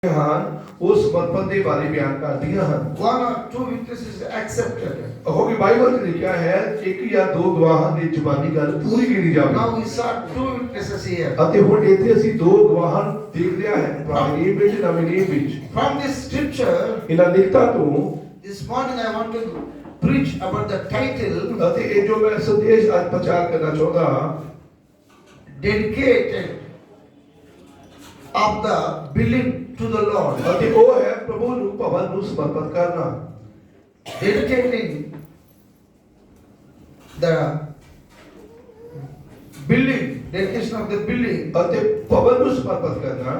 ਉਹ ਸਮਰਪਣ ਦੇ ਬਾਰੇ ਬਿਆਨ ਕਰਦੀਆਂ ਹਨ। One or two witnesses accepted. ਕਿਉਂਕਿ ਬਾਈਬਲ ਵਿੱਚ ਲਿਖਿਆ ਹੈ ਇੱਕ ਜਾਂ ਦੋ ਗਵਾਹਾਂ ਦੀ ਜ਼ੁਬਾਨੀ ਗੱਲ ਪੂਰੀ ਕੀਤੀ ਜਾਵੇ। Now we saw two witnesses here. ਅਤੇ ਹੁਣ ਇੱਥੇ ਅਸੀਂ ਦੋ ਗਵਾਹਾਂ ਦੇਖ ਲਿਆ ਹੈ ਪੁਰਾਣੇ ਨਿਯਮ ਵਿੱਚ ਨਵੇਂ ਨਿਯਮ ਵਿੱਚ। From this scripture, ਇਹਨਾਂ ਲਿਖਤਾਂ ਤੋਂ this morning I want to preach about the title. ਅਤੇ ਇਹ ਜੋ ਮੈਂ ਸੰਦੇਸ਼ ਅੱਜ ਪ੍ਰਚਾਰ ਕਰਨਾ ਚਾਹੁੰਦਾ ਹਾਂ, dedicated of the building to the Lord. ਅਤੇ ਉਹ ਹੈ ਪ੍ਰਭੂ ਨੂੰ ਭਵਨ ਨੂੰ ਸਮਰਪਿਤ ਕਰਨਾ। Dedicating the building, dedication of the building ਅਤੇ ਭਵਨ ਨੂੰ ਸਮਰਪਿਤ ਕਰਨਾ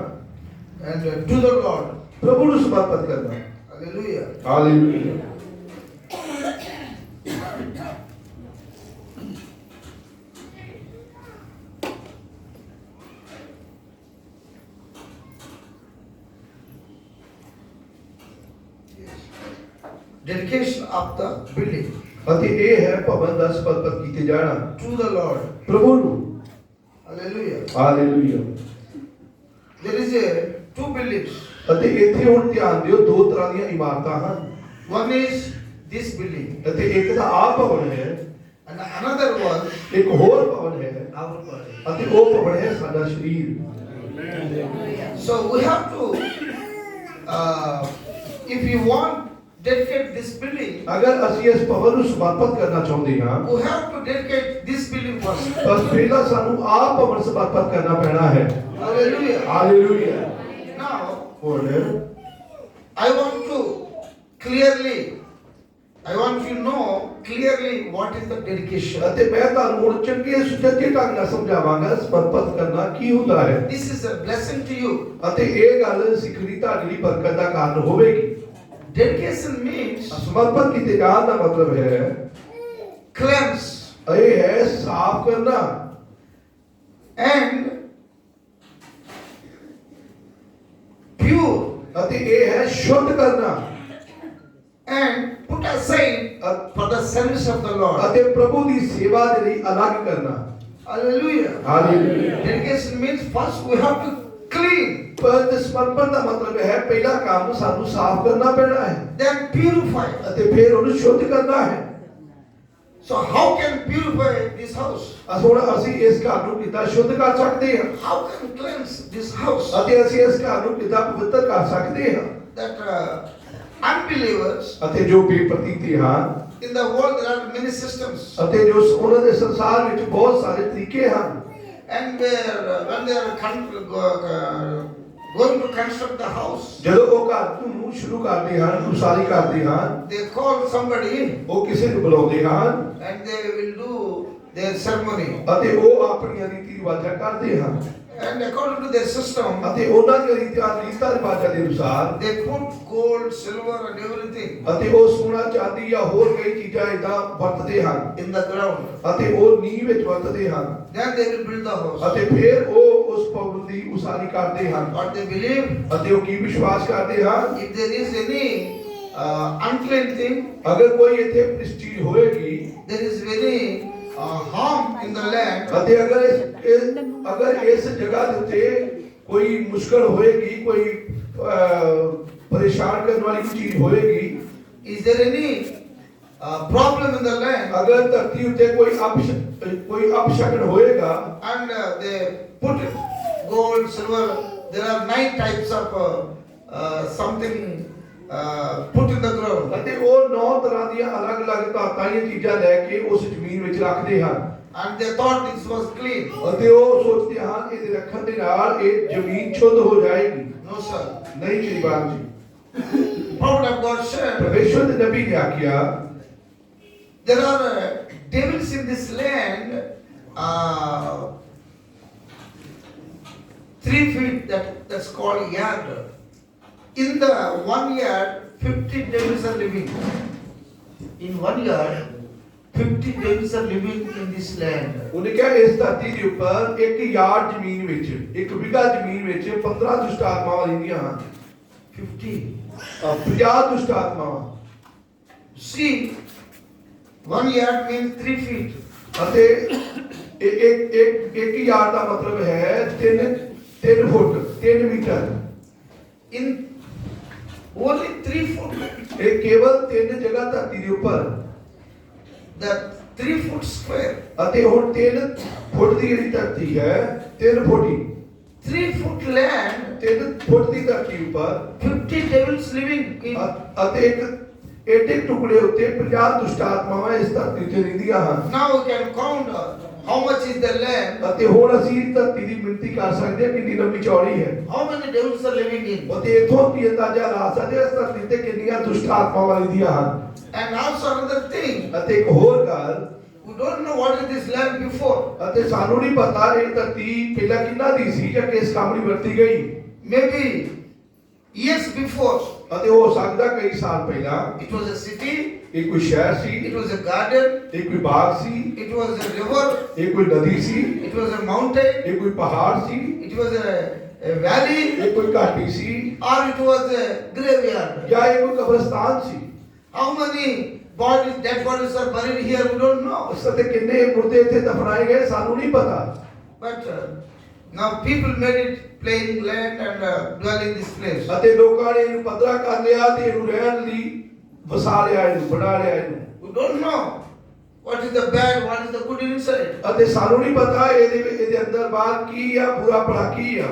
and to the Lord. ਪ੍ਰਭੂ ਨੂੰ ਸਮਰਪਿਤ ਕਰਨਾ। Hallelujah. Hallelujah. Dedication of the building ਅਤੇ ਇਹ ਹੈ ਭਵਨ ਦਾ ਸਮਰਪਿਤ ਕੀਤੇ ਜਾਣਾ to the Lord. ਪ੍ਰਭੂ ਨੂੰ। Hallelujah. Hallelujah. There is a two buildings. ਅਤੇ ਇੱਥੇ ਹੁਣ ਧਿਆਨ ਦਿਓ ਦੋ ਤਰ੍ਹਾਂ ਦੀਆਂ ਇਮਾਰਤਾਂ ਹਨ। One is this building ਅਤੇ ਇੱਕ ਤਾਂ ਆਹ ਭਵਨ ਹੈ, and another one ਇੱਕ ਹੋਰ ਭਵਨ ਹੈ our body. ਅਤੇ ਉਹ ਭਵਨ ਹੈ ਸਾਡਾ ਸਰੀਰ। So we have to, if you want dedicate this building, ਅਗਰ ਅਸੀਂ ਇਸ ਭਵਨ ਨੂੰ ਸਮਰਪਿਤ ਕਰਨਾ ਚਾਹੁੰਦੇ ਹਾਂ we have to dedicate this building first. ਤਾਂ ਪਹਿਲਾਂ ਸਾਨੂੰ ਆਹ ਭਵਨ ਸਮਰਪਿਤ ਕਰਨਾ ਪੈਣਾ ਹੈ। Hallelujah. ਹਾਲੇਲੂਇਆ। Now ਹੁਣ I want to know clearly what is the dedication. ਅਤੇ ਮੈਂ ਤੁਹਾਨੂੰ ਹੁਣ ਚੰਗੇ ਸੁਚੱਜੇ ਢੰਗ ਨਾਲ ਸਮਝਾਵਾਂਗਾ ਸਮਰਪਿਤ ਕਰਨਾ ਕੀ ਹੁੰਦਾ ਹੈ। This is a blessing to you. ਅਤੇ ਇਹ ਗੱਲ ਸਿੱਖਣੀ ਤੁਹਾਡੇ ਲਈ ਬਰਕਤ ਦਾ ਕਾਰਨ ਹੋਵੇਗੀ। Dedication means ਸਮਰਪਿਤ ਕੀਤੇ ਜਾਣ ਦਾ ਮਤਲਬ ਹੈ cleanse ਇਹ ਹੈ ਸਾਫ਼ ਕਰਨਾ and pure ਅਤੇ ਇਹ ਹੈ ਸ਼ੁੱਧ ਕਰਨਾ and put aside for the service of the Lord. ਅਤੇ ਪ੍ਰਭੂ ਦੀ ਸੇਵਾ ਦੇ ਲਈ ਅਲੱਗ ਕਰਨਾ। Hallelujah. Hallelujah. Dedication means first we have to clean, ਪਰ ਸਮਰਪਣ ਦਾ ਮਤਲਬ ਹੈ ਪਹਿਲਾ ਕੰਮ ਸਾਨੂੰ ਸਾਫ਼ ਕਰਨਾ ਪੈਣਾ ਹੈ then purify. ਅਤੇ ਫਿਰ ਉਹਨੂੰ ਸ਼ੁੱਧ ਕਰਨਾ ਹੈ। So how can purify this house? ਹੁਣ ਅਸੀਂ ਇਸ ਘਰ ਨੂੰ ਕਿੱਦਾਂ ਸ਼ੁੱਧ ਕਰ ਸਕਦੇ ਹਾਂ How can cleanse this house? ਅਤੇ ਅਸੀਂ ਇਸ ਘਰ ਨੂੰ ਕਿੱਦਾਂ ਪਵਿੱਤਰ ਕਰ ਸਕਦੇ ਹਾਂ। That unbelievers ਅਤੇ ਜੋ ਬੇਪ੍ਰਤੀਤੀ ਹਨ in the world there are many systems, ਅਤੇ ਜੋ ਉਹਨਾਂ ਦੇ ਸੰਸਾਰ ਵਿੱਚ ਬਹੁਤ ਸਾਰੇ ਤਰੀਕੇ ਹਨ and when they are going to construct the house, ਜਦੋਂ ਉਹ ਘਰ ਨੂੰ ਸ਼ੁਰੂ ਕਰਦੇ ਹਨ ਉਸਾਰੀ ਕਰਦੇ ਹਨ they call somebody ਉਹ ਕਿਸੇ ਨੂੰ ਬੁਲਾਉਂਦੇ ਹਨ and they will do their ceremony, ਅਤੇ ਉਹ ਆਪਣੀਆਂ ਰੀਤੀ ਰਿਵਾਜਾਂ ਕਰਦੇ ਹਨ and according to their system ਅਤੇ ਉਹਨਾਂ ਦੀਆਂ ਰੀਤਾਂ ਰਿਵਾਜਾਂ ਦੇ ਅਨੁਸਾਰ they put gold, silver and everything ਅਤੇ ਉਹ ਸੋਨਾ ਚਾਂਦੀ ਜਾਂ ਹੋਰ ਕਈ ਚੀਜ਼ਾਂ ਇਦਾਂ ਵਰਤਦੇ ਹਨ in the ground. ਅਤੇ ਉਹ ਨੀਂਹ ਵਿੱਚ ਵਰਤਦੇ ਹਨ Then they will build the house. ਅਤੇ ਫਿਰ ਉਹ ਉਸ ਭਵਨ ਦੀ ਉਸਾਰੀ ਕਰਦੇ ਹਨ What they believe, ਅਤੇ ਉਹ ਕੀ ਵਿਸ਼ਵਾਸ ਕਰਦੇ ਹਨ if there is any unclean thing, ਅਗਰ ਕੋਈ ਇੱਥੇ ਪ੍ਰਿਸ਼ਟੀ ਹੋਏਗੀ there is very harm in the land, ਅਤੇ ਅਗਰ ਇਸ ਜਗ੍ਹਾ ਦੇ ਉੱਤੇ ਕੋਈ ਮੁਸ਼ਕਲ ਹੋਏਗੀ ਕੋਈ ਪਰੇਸ਼ਾਨ ਕਰਨ ਵਾਲੀ ਕੋਈ ਚੀਜ਼ ਹੋਏਗੀ, is there any problem in the land, ਅਗਰ ਧਰਤੀ ਉੱਤੇ ਕੋਈ ਅਪਸ਼ਗਨ ਹੋਏਗਾ and they put gold, silver, there are 9 types of something put in the ground, ਅਤੇ ਉਹ 9 ਤਰ੍ਹਾਂ ਦੀਆਂ ਅਲੱਗ-ਅਲੱਗ ਧਾਤਾਂ ਦੀਆਂ ਚੀਜ਼ਾਂ ਲੈ ਕੇ ਉਸ ਜ਼ਮੀਨ ਵਿੱਚ ਰੱਖਦੇ ਹਨ and they thought this was clean. ਅਤੇ ਉਹ ਸੋਚਦੇ ਹਨ ਇਹਦੇ ਰੱਖਣ ਦੇ ਨਾਲ ਇਹ ਜ਼ਮੀਨ ਸ਼ੁੱਧ ਹੋ ਜਾਏਗੀ। No sir. ਨਹੀਂ ਸ਼੍ਰੀਮਾਨ ਜੀ। Prophet of God said, ਪਰਮੇਸ਼ਵਰ ਦੇ ਨਬੀ ਨੇ ਆਖਿਆ there are devils in this land, 3 feet, that's called yard. In the 1 yard, 50 devils are living. In 1 yard, 50 devils are living in this land. ਉਹਨੇ ਕਿਹਾ ਇਸ ਧਰਤੀ ਦੇ ਉੱਪਰ ਇੱਕ ਯਾਰਡ ਜ਼ਮੀਨ ਵਿੱਚ ਇੱਕ ਵਿਗਾ ਜ਼ਮੀਨ ਵਿੱਚ 15 ਦੁਸ਼ਟ ਆਤਮਾਵਾਂ ਰਹਿੰਦੀਆਂ ਹਨ। 50 ਦੁਸ਼ਟ ਆਤਮਾਵਾਂ। See, 1 yard means 3 feet. ਅਤੇ ਇੱਕ ਯਾਰਡ ਦਾ ਮਤਲਬ ਹੈ 3 ਫੁੱਟ 3 ਮੀਟਰ in only 3 foot. ਇਹ ਕੇਵਲ 3 ਜਗ੍ਹਾ ਧਰਤੀ ਦੇ ਉੱਪਰ The 3 foot square. ਅਤੇ ਹੁਣ 3 ਫੁੱਟ ਦੀ ਜਿਹੜੀ ਧਰਤੀ ਹੈ 3 ਫੁੱਟ ਦੀ 3 foot land, 3 ਫੁੱਟ ਦੀ ਧਰਤੀ ਉੱਪਰ 50 devils living in. ਅਤੇ ਇੱਕ ਏਡੇ ਟੁਕੜੇ ਉੱਤੇ 50 ਦੁਸ਼ਟ ਆਤਮਾਵਾਂ ਇਸ ਧਰਤੀ ਤੇ ਰਹਿੰਦੀਆਂ ਹਨ। Now we can count how much is the land, ਅਤੇ ਹੁਣ ਅਸੀਂ ਇਸ ਧਰਤੀ ਦੀ ਮਿਣਤੀ ਕਰ ਸਕਦੇ ਹਾਂ ਕਿੰਨੀ ਲੰਬੀ ਚੌੜੀ ਹੈ। how many devils are living in. ਅਤੇ ਇਥੋਂ ਵੀ ਅੰਦਾਜ਼ਾ ਲਾ ਸਕਦੇ ਹਾਂ ਇਸ ਧਰਤੀ ਤੇ ਕਿੰਨੀਆਂ ਦੁਸ਼ਟ ਆਤਮਾਵਾਂ ਰਹਿੰਦੀਆਂ ਹਨ। And also another thing, ਅਤੇ ਇੱਕ ਹੋਰ ਗੱਲ, we don't know what is this land before. ਅਤੇ ਸਾਨੂੰ ਨਹੀਂ ਪਤਾ ਇਹ ਧਰਤੀ ਪਹਿਲਾਂ ਕਿਹਨਾਂ ਦੀ ਸੀ ਜਾਂ ਕਿਸ ਕੰਮ ਲਈ ਵਰਤੀ ਗਈ। Maybe years before, ਅਤੇ ਹੋ ਸਕਦਾ ਕਈ ਸਾਲ ਪਹਿਲਾਂ it was a city, ਇਹ ਕੋਈ ਸ਼ਹਿਰ it C, was a garden, ਇਹ ਕੋਈ ਬਾਗ ਸੀ, it was a river, ਇਹ ਕੋਈ ਨਦੀ ਸੀ, it was a mountain, ਇਹ ਕੋਈ ਪਹਾੜ ਸੀ, it was a valley, ਇਹ ਕੋਈ ਘਾਟੀ ਸੀ, or it was a graveyard. ਜਾਂ ਇਹ ਕੋਈ ਕਬਰਸਤਾਨ ਸੀ। How many bodies, dead bodies are buried here, we don't know. ਉਸ ਤੇ ਕਿੰਨੇ ਮੁਰਦੇ ਇੱਥੇ ਦਫਨਾਏ ਗਏ ਸਾਨੂੰ ਨਹੀਂ ਪਤਾ। But now people made it playing land and dwell in this place. ਅਤੇ ਲੋਕਾਂ ਨੇ ਇਹਨੂੰ ਪੱਧਰਾ ਕਰ ਲਿਆ ਤੇ ਇਹਨੂੰ ਰਹਿਣ ਲਈ ਵਸਾ ਲਿਆ, ਇਹਨੂੰ ਬਣਾ ਲਿਆ ਇਹਨੂੰ। We don't know what is the bad, what is the good inside. ਅਤੇ ਸਾਨੂੰ ਨਹੀਂ ਪਤਾ ਇਹਦੇ ਅੰਦਰ ਬਾਹਰ ਕੀ ਆ, ਬੁਰਾ ਭਲਾ ਕੀ ਆ।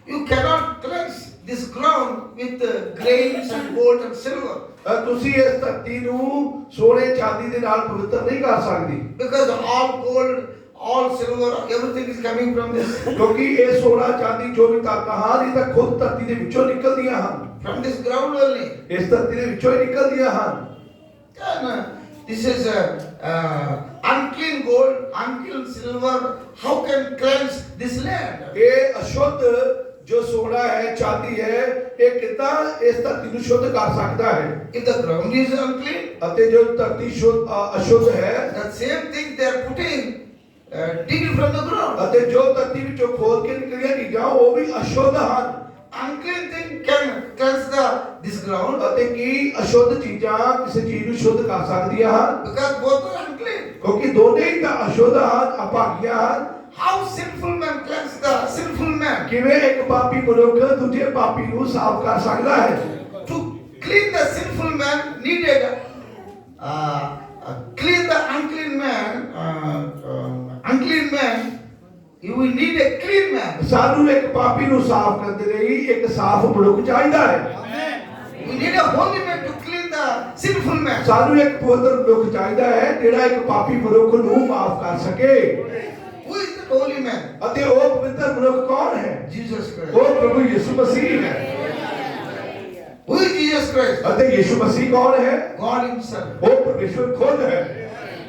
You cannot cleanse this ground with grains and gold and silver. ਤੁਸੀਂ ਇਸ ਧਰਤੀ ਨੂੰ ਸੋਨੇ ਚਾਂਦੀ ਦੇ ਨਾਲ ਪਵਿੱਤਰ ਨਹੀਂ ਕਰ ਸਕਦੇ, Because all gold, all silver, everything is coming from this. ਕਿਉਂਕਿ ਇਹ ਸੋਨਾ ਚਾਂਦੀ ਜੋ ਵੀ ਤਾਕਤਾਂ ਹਨ ਇਹ ਤਾਂ ਖੁਦ ਧਰਤੀ ਦੇ ਵਿੱਚੋਂ ਨਿਕਲਦੀਆਂ ਹਨ, From this ground only. ਇਸ ਧਰਤੀ ਦੇ ਵਿੱਚੋਂ ਹੀ ਨਿਕਲਦੀਆਂ ਹਨ। And this is unclean gold, unclean silver. How can cleanse this land? ਇਹ ਅਸ਼ੁੱਧ ਜੋ ਸੋਨਾ ਹੈ, ਚਾਂਦੀ ਹੈ, ਇਹ ਕਿੱਦਾਂ ਇਸ ਧਰਤੀ ਨੂੰ ਸ਼ੁੱਧ ਕਰ ਸਕਦਾ ਹੈ। If the ground is unclean, ਅਤੇ ਜੋ ਧਰਤੀ ਅਸ਼ੁੱਧ ਹੈ, the same thing they are putting, digging from the ground. ਅਤੇ ਜੋ ਧਰਤੀ ਵਿੱਚੋਂ ਖੋਦ ਕੇ ਨਿਕਲੀਆਂ ਚੀਜ਼ਾਂ ਉਹ ਵੀ ਅਸ਼ੁੱਧ ਹਨ। Unclean thing can cleanse this ground ਅਤੇ ਕੀ ਅਸ਼ੁੱਧ ਚੀਜ਼ਾਂ ਕਿਸੇ ਚੀਜ਼ ਨੂੰ ਸ਼ੁੱਧ ਕਰ ਸਕਦੀਆਂ ਹਨ? because both are unclean. ਕਿਉਂਕਿ ਦੋਨੇ ਹੀ ਤਾਂ ਅਸ਼ੁੱਧ ਹਨ, ਅਭਾਗੀਆਂ ਹਨ। How sinful man cleanse the sinful man? ਕਿਵੇਂ ਇੱਕ ਪਾਪੀ ਮਨੁੱਖ ਦੂਜੇ ਪਾਪੀ ਨੂੰ ਸਾਫ਼ ਕਰ ਸਕਦਾ ਹੈ? To clean the sinful man needed clean the unclean man. Unclean man, you will need a clean man. ਸਾਨੂੰ ਇੱਕ ਪਾਪੀ ਨੂੰ ਸਾਫ਼ ਕਰਨ ਦੇ ਲਈ ਇੱਕ ਸਾਫ਼ ਮਨੁੱਖ ਚਾਹੀਦਾ ਹੈ। We need a holy man to clean the sinful man. ਸਾਨੂੰ ਇੱਕ ਪਵਿੱਤਰ ਮਨੁੱਖ ਚਾਹੀਦਾ ਹੈ ਜਿਹੜਾ ਇੱਕ ਪਾਪੀ ਮਨੁੱਖ ਨੂੰ ਮਾਫ਼ ਕਰ ਸਕੇ। Who is that holy man? ਅਤੇ ਉਹ ਪਵਿੱਤਰ ਮਨੁੱਖ ਕੌਣ ਹੈ? Jesus Christ. ਉਹ ਪ੍ਰਭੂ ਯਿਸੂ ਮਸੀਹ ਹੈ। Who is Jesus Christ? ਅਤੇ ਯਿਸੂ ਮਸੀਹ ਕੌਣ ਹੈ? God himself. ਉਹ ਪਰਮੇਸ਼ਵਰ ਖੁਦ ਹੈ।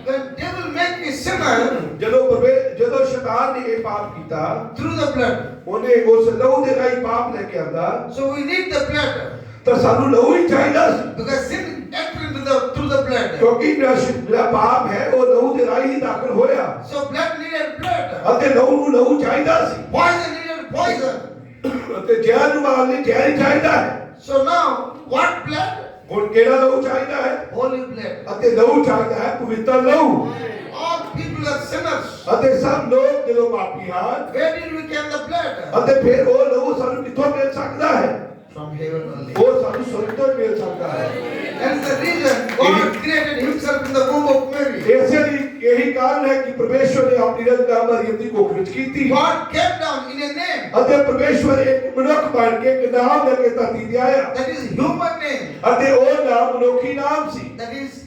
When devil make me sinner ਜਦੋਂ ਸ਼ੈਤਾਨ ਨੇ ਇਹ ਪਾਪ ਕੀਤਾ through the blood, ਉਹਨੇ ਉਸ ਲਹੂ ਦੇ ਰਾਹੀਂ ਪਾਪ ਲੈ ਕੇ ਆਂਦਾ, so we need the blood ਤਾਂ ਸਾਨੂੰ ਲਹੂ ਹੀ ਚਾਹੀਦਾ ਸੀ। because sin entered into through the blood. ਕਿਉਂਕਿ ਜਿਹੜਾ ਪਾਪ ਹੈ ਉਹ ਲਹੂ ਦੇ ਰਾਹੀਂ ਹੀ ਦਾਖਲ ਹੋਇਆ So blood needed blood. ਅਤੇ ਲਹੂ ਨੂੰ ਲਹੂ ਚਾਹੀਦਾ ਸੀ Poison needed poison. ਅਤੇ ਜ਼ਹਿਰ ਨੂੰ ਮਾਰਨ ਲਈ ਜ਼ਹਿਰ ਹੀ ਚਾਹੀਦਾ ਹੈ। So now what blood? ਹੁਣ ਕਿਹੜਾ ਲਹੂ ਚਾਹੀਦਾ ਹੈ? Holy blood. ਅਤੇ ਲਹੂ ਚਾਹੀਦਾ ਹੈ ਪਵਿੱਤਰ ਲਹੂ। All people are sinners. ਅਤੇ ਸਭ ਲੋਕ ਜਦੋਂ ਪਾਪੀ ਹਨ Where did we get the blood? ਅਤੇ ਫਿਰ ਉਹ ਲਹੂ ਸਾਨੂੰ ਕਿੱਥੋਂ ਮਿਲ ਸਕਦਾ ਹੈ? From heaven only. ਉਹ ਸਾਨੂੰ ਸਵਰਗ ਤੋਂ ਮਿਲ ਸਕਦਾ ਹੈ। That's the reason God created himself in the womb of Mary. ਇਸੇ ਲਈ ਇਹੀ ਕਾਰਨ ਹੈ ਕਿ ਪਰਮੇਸ਼ਵਰ ਨੇ ਆਪਣੀ ਰਚਨਾ ਮਰੀਮ ਦੀ ਕੁੱਖ ਵਿੱਚ ਕੀਤੀ God came down in a name. ਅਤੇ ਪਰਮੇਸ਼ਵਰ ਇੱਕ ਮਨੁੱਖ ਬਣ ਕੇ ਇੱਕ ਨਾਮ ਲੈ ਕੇ ਧਰਤੀ ਤੇ ਆਇਆ That is human name. ਅਤੇ ਉਹ ਨਾਮ ਮਨੁੱਖੀ ਨਾਮ ਸੀ That is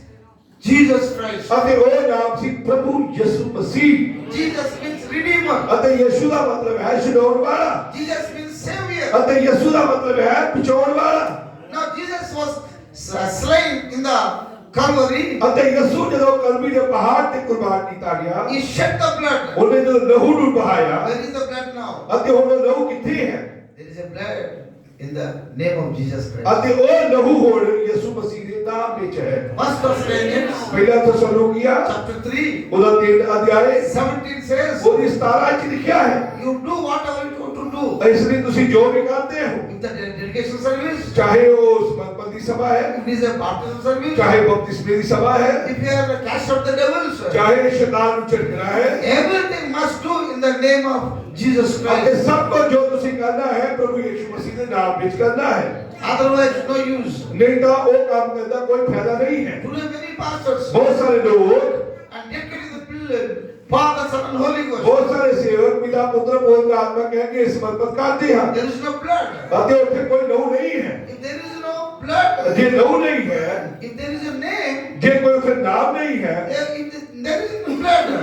Jesus Christ. ਅਤੇ ਉਹ ਨਾਮ ਸੀ ਪ੍ਰਭੂ ਯਿਸੂ ਮਸੀਹ। Jesus means redeemer. ਅਤੇ ਯਿਸੂ ਦਾ ਮਤਲਬ ਹੈ ਛੁਡਾਉਣ ਵਾਲਾ Jesus means savior. ਅਤੇ ਯਿਸੂ ਦਾ ਮਤਲਬ ਹੈ ਬਚਾਉਣ ਵਾਲਾ। Now Jesus was slain in the Calvary. ਅਤੇ ਯਿਸੂ ਜਦੋਂ ਕਲਵਰੀ ਦੇ ਪਹਾੜ ਤੇ ਕੁਰਬਾਨ ਕੀਤਾ ਗਿਆ He shed the blood. ਉਹਨੇ ਜਦੋਂ ਲਹੂ ਨੂੰ ਬਹਾਇਆ Where is the blood now? ਅਤੇ ਹੁਣ ਉਹ ਲਹੂ ਕਿੱਥੇ ਹੈ? There is a blood in the name of Jesus Christ. ਅਤੇ ਉਹ ਲਹੂ ਹੁਣ ਯਿਸੂ ਮਸੀਹ ਦੇ ਨਾਮ ਵਿੱਚ ਹੈ। First Thessalonians ਪਹਿਲਾ ਤਸਲੋਨੀਕੀਆ chapter 3 ਉਹਦਾ 3 ਅਧਿਆਇ 17 says, ਉਹਦੀ 17 ਚ ਲਿਖਿਆ ਹੈ, you do whatever you want to do. ਇਸ ਲਈ ਤੁਸੀਂ ਜੋ ਵੀ ਕਰਦੇ ਹੋ, If the dedication service, ਚਾਹੇ ਉਹ ਸਮਰਪਣ ਦੀ ਸਭਾ ਹੈ, if it is a baptism service, ਚਾਹੇ ਬਪਤਿਸਮੇ ਦੀ ਸਭਾ ਹੈ, if you have cast out the devils, ਚਾਹੇ ਸ਼ੈਤਾਨ ਨੂੰ ਝਟਕਣਾ ਹੈ, everything must do in the name of Jesus ਅਤੇ Christ. ਸਭ ਕੁਝ ਜੋ ਤੁਸੀਂ ਕਰਨਾ ਹੈ ਪ੍ਰਭੂ ਯਿਸੂ ਮਸੀਹ ਦੇ ਨਾਮ ਵਿੱਚ ਕਰਨਾ ਹੈ, Otherwise, no use. ਨਹੀਂ ਤਾਂ ਉਹ ਕੰਮ ਕਰਨ ਦਾ ਕੋਈ ਫਾਇਦਾ ਨਹੀਂ ਹੈ। Today, many pastors ਬਹੁਤ ਸਾਰੇ ਲੋਕ, and dedicated the pillar, Father, Son, and Holy Ghost. ਬਹੁਤ ਸਾਰੇ ਸੇਵਕ ਪਿਤਾ ਪੁੱਤਰ ਪਵਿੱਤਰ ਆਤਮਾ ਕਹਿ ਕੇ ਸਮਰਪਿਤ ਕਰਦੇ ਹਨ There is no blood. ਅਤੇ ਉੱਥੇ ਕੋਈ ਲਹੂ ਨਹੀਂ ਹੈ। If there is no blood, ਜੇ ਲਹੂ ਨਹੀਂ ਹੈ, if there is a name, ਜੇ ਕੋਈ ਉੱਥੇ ਨਾਮ ਨਹੀਂ ਹੈ, there is no blood.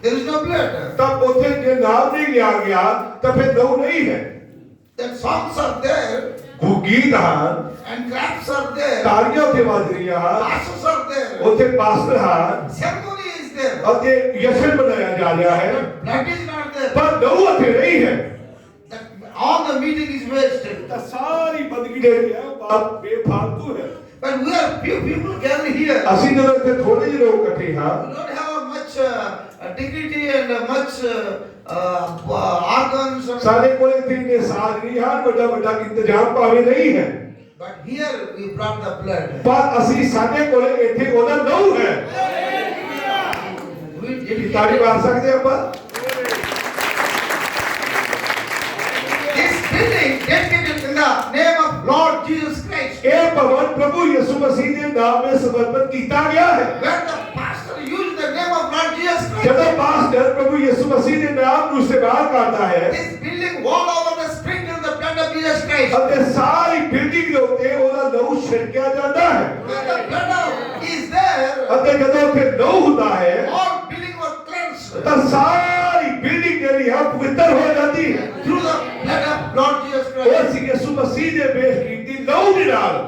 There is no blood. ਤਾਂ ਉੱਥੇ ਜੇ ਨਾਮ ਨਹੀਂ ਲਿਆ ਗਿਆ ਤਾਂ ਫਿਰ ਲਹੂ ਨਹੀਂ ਹੈ। That songs are there ਗੀਤ ਹਨ, and claps are there. ਤਾਲੀਆਂ ਉੱਥੇ ਵੱਜ ਰਹੀਆਂ ਹਨ, Pastors are there. ਉੱਥੇ ਪਾਸਟਰ ਹਨ Ceremony is there. ਅਤੇ ਜਸ਼ਨ ਮਨਾਇਆ ਜਾ ਰਿਹਾ ਹੈ, But blood is not there. ਪਰ ਲਹੂ ਉੱਥੇ ਨਹੀਂ ਹੈ। That all the meeting is wasted. ਤਾਂ ਸਾਰੀ ਬੰਦਗੀ ਜਿਹੜੀ ਹੈ ਉਹ ਬਾਤ ਬੇਫਾਲਤੂ ਹੈ। But we are few people gathered here. ਅਸੀਂ ਜਦੋਂ ਇੱਥੇ ਥੋੜੇ ਜਿਹੇ ਲੋਕ ਇਕੱਠੇ ਹਾਂ, We don't have much dignity and much organs. ਸਾਡੇ ਕੋਲ ਇੱਥੇ ਇੰਨੇ ਸਾਜ਼ ਨਹੀਂ ਹਨ, ਵੱਡਾ ਵੱਡਾ ਇੰਤਜ਼ਾਮ ਭਾਵੇਂ ਨਹੀਂ ਹੈ, But here we brought the blood. ਪਰ ਅਸੀਂ ਸਾਡੇ ਕੋਲ ਇੱਥੇ ਉਹਦਾ ਲਹੂ ਹੈ। We ਕੀ ਤਾੜੀ ਮਾਰ ਸਕਦੇ ਆਪਾਂ? This building dedicated in the name of Lord Jesus Christ. ਇਹ ਭਵਨ ਪ੍ਰਭੂ ਯਿਸੂ ਮਸੀਹ ਦੇ ਨਾਮ ਵਿੱਚ ਸਮਰਪਿਤ ਕੀਤਾ ਗਿਆ ਹੈ। When the pastor used the name of Lord Jesus Christ, ਜਦੋਂ ਪਾਸਟਰ ਪ੍ਰਭੂ ਯਿਸੂ ਮਸੀਹ ਦੇ ਨਾਮ ਨੂੰ ਇਸਤੇਮਾਲ ਕਰਦਾ ਹੈ this building all over the sprinkle the blood of Jesus Christ. ਅਤੇ ਸਾਰੀ ਬਿਲਡਿੰਗ ਦੇ ਉੱਤੇ ਉਹਦਾ ਲਹੂ ਛਿੜਕਿਆ ਜਾਂਦਾ ਹੈ, When the blood is there, ਅਤੇ ਜਦੋਂ ਉੱਥੇ ਲਹੂ ਹੁੰਦਾ ਹੈ all building was cleansed ਤਾਂ ਸਾਰੀ ਬਿਲਡਿੰਗ ਜਿਹੜੀ ਹੈ ਉਹ ਪਵਿੱਤਰ ਹੋ ਜਾਂਦੀ ਹੈ। through the blood of Lord Jesus ਉਹ Christ. ਸੀ ਯਿਸੂ ਮਸੀਹ ਦੇ ਬੇਸ਼ਕੀਮਤੀ ਲਹੂ ਦੇ ਨਾਲ।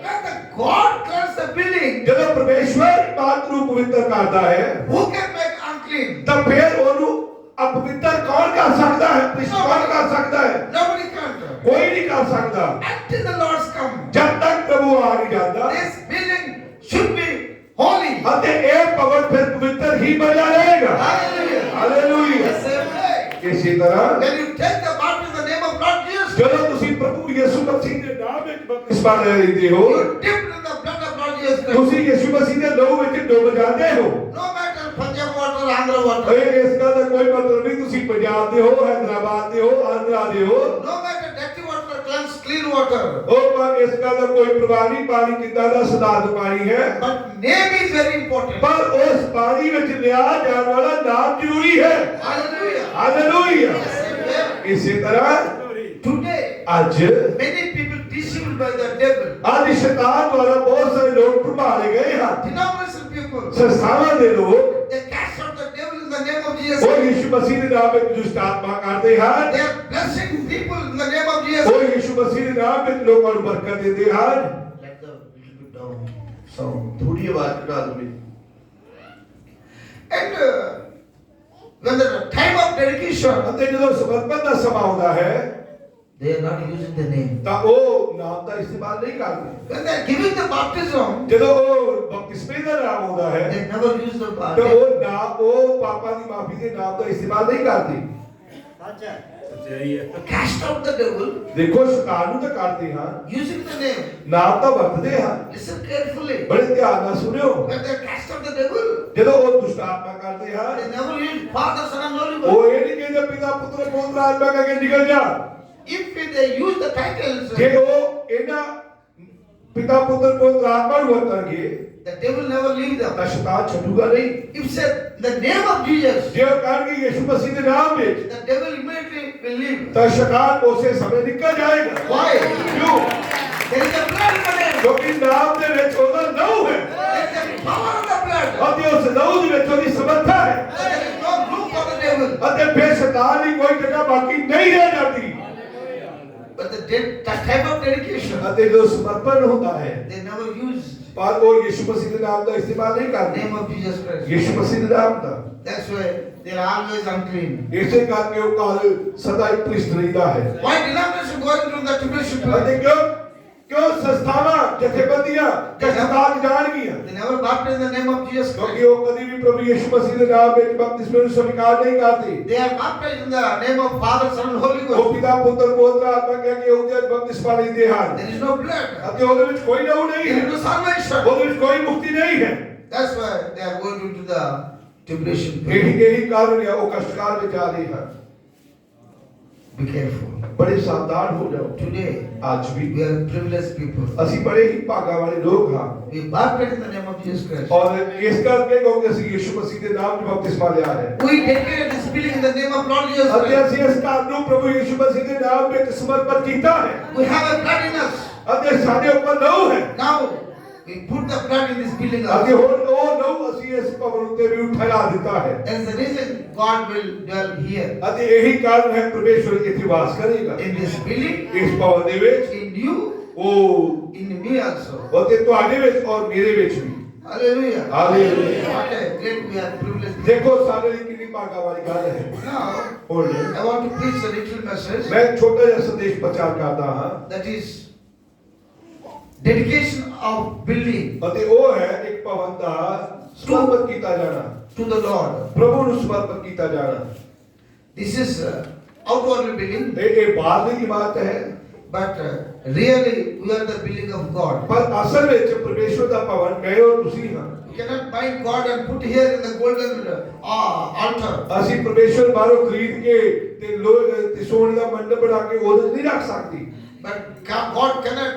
When the God cleansed the building, ਜਦੋਂ ਪਰਮੇਸ਼ਵਰ ਬਾਤ ਨੂੰ ਪਵਿੱਤਰ ਕਰਦਾ ਹੈ who can make unclean? ਤਾਂ ਫਿਰ ਉਹਨੂੰ ਅਪਵਿੱਤਰ ਕੌਣ ਕਰ ਸਕਦਾ ਹੈ? ਕੌਣ ਕਰ ਸਕਦਾ ਹੈ? Nobody can. ਕੋਈ ਨਹੀਂ ਕਰ ਸਕਦਾ Until the Lord's come, ਜਦ ਤੱਕ ਪ੍ਰਭੂ ਆ ਨਹੀਂ ਜਾਂਦਾ। this building should be holy. ਅਤੇ ਇਹ ਭਵਨ ਫਿਰ ਪਵਿੱਤਰ ਹੀ ਬਣਿਆ ਰਹੇਗਾ। Hallelujah. The hallelujah. same way, ਇਸੇ ਤਰ੍ਹਾਂ when you take the baptism in the name of Lord Jesus, ਜਦੋਂ ਤੁਸੀਂ ਪ੍ਰਭੂ ਯਿਸੂ ਮਸੀਹ ਦੇ ਨਾਮ ਵਿੱਚ ਬਪਤਿਸਮਾ ਲੈ ਲੈਂਦੇ ਹੋ, you dip in the blood of Lord Jesus Christ. ਤੁਸੀਂ ਯਿਸੂ ਮਸੀਹ ਦੇ ਲਹੂ ਵਿੱਚ ਡੁੱਬ ਜਾਂਦੇ ਹੋ। No matter Punjab water, Andhra water, ਇਹ ਇਸ ਗੱਲ ਦਾ ਕੋਈ ਮਤਲਬ ਨਹੀਂ ਤੁਸੀਂ ਪੰਜਾਬ ਦੇ ਹੋ, ਹੈਦਰਾਬਾਦ ਦੇ ਹੋ, ਆਂਧਰਾ ਦੇ ਹੋ। no matter dirty water, cleanse clean water. ਉਹ ਪਰ ਇਸ ਗੱਲ ਦਾ ਕੋਈ ਪ੍ਰਵਾਹ ਨਹੀਂ, ਪਾਣੀ ਕਿੱਦਾਂ ਦਾ ਸਦਾਰਥ ਪਾਣੀ ਹੈ, But name is very important. ਪਰ ਉਸ ਪਾਣੀ ਵਿੱਚ ਲਿਆ ਜਾਣ ਵਾਲਾ ਨਾਮ ਜ਼ਰੂਰੀ ਹੈ। Hallelujah. Hallelujah. The same way, ਇਸੇ ਤਰ੍ਹਾਂ today, ਅੱਜ many people deceived by the devil. ਅੱਜ ਸ਼ੈਤਾਨ ਦੁਆਰਾ ਬਹੁਤ ਸਾਰੇ ਲੋਕ ਪ੍ਰਭਾਵਿਤ ਗਏ ਹਨ। Denominational people, ਸੰਸਥਾਵਾਂ ਦੇ ਲੋਕ they cast out the devil in the name of Jesus. ਉਹ ਯਿਸੂ ਮਸੀਹ ਦੇ ਨਾਮ ਵਿੱਚ ਦੁਸ਼ਟ ਆਤਮਾ ਕਰਦੇ ਹਨ। They are blessing people in the name of Jesus. ਉਹ ਯਿਸੂ ਮਸੀਹ ਦੇ ਨਾਮ ਵਿੱਚ ਲੋਕਾਂ ਨੂੰ ਬਰਕਤ ਦਿੰਦੇ ਹਨ। Let the little bit down sound. ਥੋੜੀ ਆਵਾਜ਼ ਘਟਾ ਦਿਓ। And when the time of dedication, ਅਤੇ ਜਦੋਂ ਸਮਰਪਣ ਦਾ ਸਮਾਂ ਆਉਂਦਾ ਹੈ they are not using the name. ਤਾਂ ਉਹ ਨਾਮ ਦਾ ਇਸਤੇਮਾਲ ਨਹੀਂ ਕਰਦੇ। When they are giving the baptism, ਜਦੋਂ ਉਹ ਬਪਤਿਸਮੇ ਦਾ ਨਾਮ ਆਉਂਦਾ ਹੈ they never use the ਤਾਂ name. ਉਹ ਨਾਮ ਉਹ ਪਾਪਾਂ ਦੀ ਮਾਫੀ ਦੇ ਨਾਮ ਦਾ ਇਸਤੇਮਾਲ ਨਹੀਂ ਕਰਦੇ। Cast out the devil ਦੇਖੋ ਸ਼ੈਤਾਨ ਨੂੰ ਤਾਂ ਕਰਦੇ ਹਨ, using the name. ਨਾਮ ਤਾਂ ਵਰਤਦੇ ਹਨ। Listen carefully. ਬੜੇ ਧਿਆਨ ਨਾਲ ਸੁਣਿਓ। When they cast out the devil, ਜਦੋਂ ਉਹ ਦੁਸ਼ਟ ਆਤਮਾ ਕਰਦੇ they ਹਨ, never use Father, Son, and Holy Ghost. ਉਹ ਇਹ ਨਹੀਂ ਕਹਿੰਦੇ ਪਿਤਾ ਪੁੱਤਰ ਪਵਿੱਤਰ ਆਤਮਾ ਕਹਿ ਕੇ ਨਿਕਲ ਜਾ। If they use the titles, ਜੇ ਉਹ ਇਹਨਾਂ ਪਿਤਾ ਪੁੱਤਰ ਪਵਿੱਤਰ ਆਤਮਾ ਨੂੰ ਵਰਤਣਗੇ the devil never leave them. ਤਾਂ ਸ਼ੈਤਾਨ ਛੱਡੂਗਾ ਨਹੀਂ। If said the name of Jesus, ਜੇ ਉਹ ਕਹਿਣਗੇ ਯਿਸੂ ਮਸੀਹ ਦੇ ਨਾਮ ਵਿੱਚ the devil immediately will leave. ਤਾਂ ਸ਼ੈਤਾਨ ਉਸੇ ਸਮੇਂ ਨਿਕਲ ਜਾਏਗਾ। Why? ਕਿਉਂ? There is a blood in the name. ਕਿਉਂਕਿ ਨਾਮ ਦੇ ਵਿੱਚ ਉਹਦਾ ਲਹੂ ਹੈ There is a power of the blood. ਅਤੇ ਉਸ ਲਹੂ ਦੇ ਵਿੱਚ ਉਹਦੀ ਸਮਰੱਥਾ ਹੈ There is no room for the devil. ਅਤੇ ਫਿਰ ਸ਼ੈਤਾਨ ਦੀ ਕੋਈ ਜਗ੍ਹਾ ਬਾਕੀ ਨਹੀਂ ਰਹਿ ਜਾਂਦੀ। But the type of dedication, ਅਤੇ ਜੋ ਸਮਰਪਣ ਹੁੰਦਾ ਹੈ they never use ਪਰ ਉਹ ਯਿਸੂ ਮਸੀਹ ਦੇ ਨਾਮ ਦਾ ਇਸਤੇਮਾਲ ਨਹੀਂ the ਕਰਦੇ। name of Jesus Christ. ਯਿਸੂ ਮਸੀਹ ਦੇ ਨਾਮ ਦਾ। That's why they are always unclean. ਇਸੇ ਕਰਕੇ ਉਹ ਕਾਲ ਸਦਾ ਹੀ ਪ੍ਰਿਸ਼ਟ ਰਹਿੰਦਾ ਹੈ। Why denomination going through the tribulation ਅਤੇ period? ਕਿਉਂ ਸੰਸਥਾਵਾਂ ਜਥੇਬੰਦੀਆਂ ਕਸ਼ਤਾਨ ਜਾਣਗੀਆਂ They never baptize in the name of Jesus ਕਿਉਂਕਿ Christ. ਉਹ ਕਦੀ ਵੀ ਪ੍ਰਭੂ ਯਿਸੂ ਮਸੀਹ ਦੇ ਨਾਮ ਵਿੱਚ ਬਪਤਿਸਮੇ ਨੂੰ ਸਵੀਕਾਰ ਨਹੀਂ ਕਰਦੇ। They are baptized in the name of Father, Son, and Holy ਉਹ Ghost. ਪਿਤਾ ਪੁੱਤਰ ਪਵਿੱਤਰ ਆਤਮਾ ਕਹਿ ਕੇ ਉਹਦੇ ਬਪਤਿਸਮਾ ਲੈਂਦੇ ਹਨ There is no blood. ਅਤੇ ਉਹਦੇ ਵਿੱਚ ਕੋਈ ਲਹੂ ਨਹੀਂ There ਹੈ, is no salvation. ਉਹਦੇ ਵਿੱਚ ਕੋਈ ਮੁਕਤੀ ਨਹੀਂ ਹੈ। That's why they are going into the tribulation ਇਹੀ period. ਇਹੀ ਕਾਰਨ ਹੈ ਉਹ ਕਸ਼ਟਕਾਲ ਵਿੱਚ ਆ ਰਹੇ ਹਨ। Be careful. ਬੜੇ ਸਾਵਧਾਨ ਹੋ ਜਾਓ। Today, ਅੱਜ ਵੀ we are privileged people. ਅਸੀਂ ਬੜੇ ਹੀ ਭਾਗਾਂ ਵਾਲੇ ਲੋਕ ਹਾਂ। We baptize in the name of Jesus Christ. ਔਰ ਇਸ ਕਰਕੇ ਕਿਉਂਕਿ ਅਸੀਂ ਯਿਸੂ ਮਸੀਹ ਦੇ ਨਾਮ 'ਚ ਬਪਤਿਸਮਾ ਲਿਆ ਹੈ। We dedicate this building in the name of Lord Jesus ਅਤੇ Christ. ਅਸੀਂ ਇਸ ਘਰ ਨੂੰ ਪ੍ਰਭੂ ਯਿਸੂ ਮਸੀਹ ਦੇ ਨਾਮ ਵਿੱਚ ਸਮਰਪਿਤ ਕੀਤਾ ਹੈ। We have a blood in us. ਅਤੇ ਸਾਡੇ ਉੱਪਰ ਲਹੂ ਹੈ। Now, we put the blood in this building ਅਤੇ also. ਹੁਣ ਉਹ ਲਹੂ ਅਸੀਂ ਇਸ ਭਵਨ ਉੱਤੇ ਵੀ ਠਹਿਰਾ ਦਿੱਤਾ ਹੈ। That's the reason God will dwell here. ਅਤੇ ਇਹੀ ਕਾਰਨ ਹੈ ਪਰਮੇਸ਼ਵਰ ਇੱਥੇ ਵਾਸ ਕਰੇਗਾ। In this building, ਇਸ ਭਵਨ ਦੇ ਵਿੱਚ in you, ਉਹ in me also. ਅਤੇ ਤੁਹਾਡੇ ਵਿੱਚ ਔਰ ਮੇਰੇ ਵਿੱਚ ਵੀ। Hallelujah. Hallelujah. What a great we are privileged. ਦੇਖੋ ਸਾਡੇ ਲਈ ਕਿੰਨੀ ਭਾਗਾਂ ਵਾਲੀ ਗੱਲ ਹੈ। Now, ਹੁਣ I want to preach a little message ਮੈਂ ਛੋਟਾ ਜਿਹਾ ਸੰਦੇਸ਼ ਪ੍ਰਚਾਰ ਕਰਦਾ ਹਾਂ that is dedication of building ਅਤੇ ਉਹ ਹੈ ਇੱਕ ਭਵਨ ਦਾ ਸਮਰਪਿਤ ਕੀਤਾ ਜਾਣਾ, to the Lord. ਪ੍ਰਭੂ ਨੂੰ ਸਮਰਪਿਤ ਕੀਤਾ ਜਾਣਾ। This is outwardly building, ਇਹ ਬਾਹਰਲੀ ਇਮਾਰਤ ਹੈ, but really we are the building of God. ਪਰ ਅਸਲ ਵਿੱਚ ਪਰਮੇਸ਼ਵਰ ਦਾ ਭਵਨ ਮੈਂ ਔਰ ਤੁਸੀਂ ਹਾਂ। You cannot bind God and put here in the golden altar. ਅਸੀਂ ਪਰਮੇਸ਼ਵਰ ਬਾਹਰੋਂ ਖਰੀਦ ਕੇ ਤੇ ਲੋਹੇ ਤੇ ਸੋਨੇ ਦਾ ਮੰਡਪ ਬਣਾ ਕੇ ਉਹਦੇ ਨਹੀਂ ਰੱਖ ਸਕਦੇ। But God cannot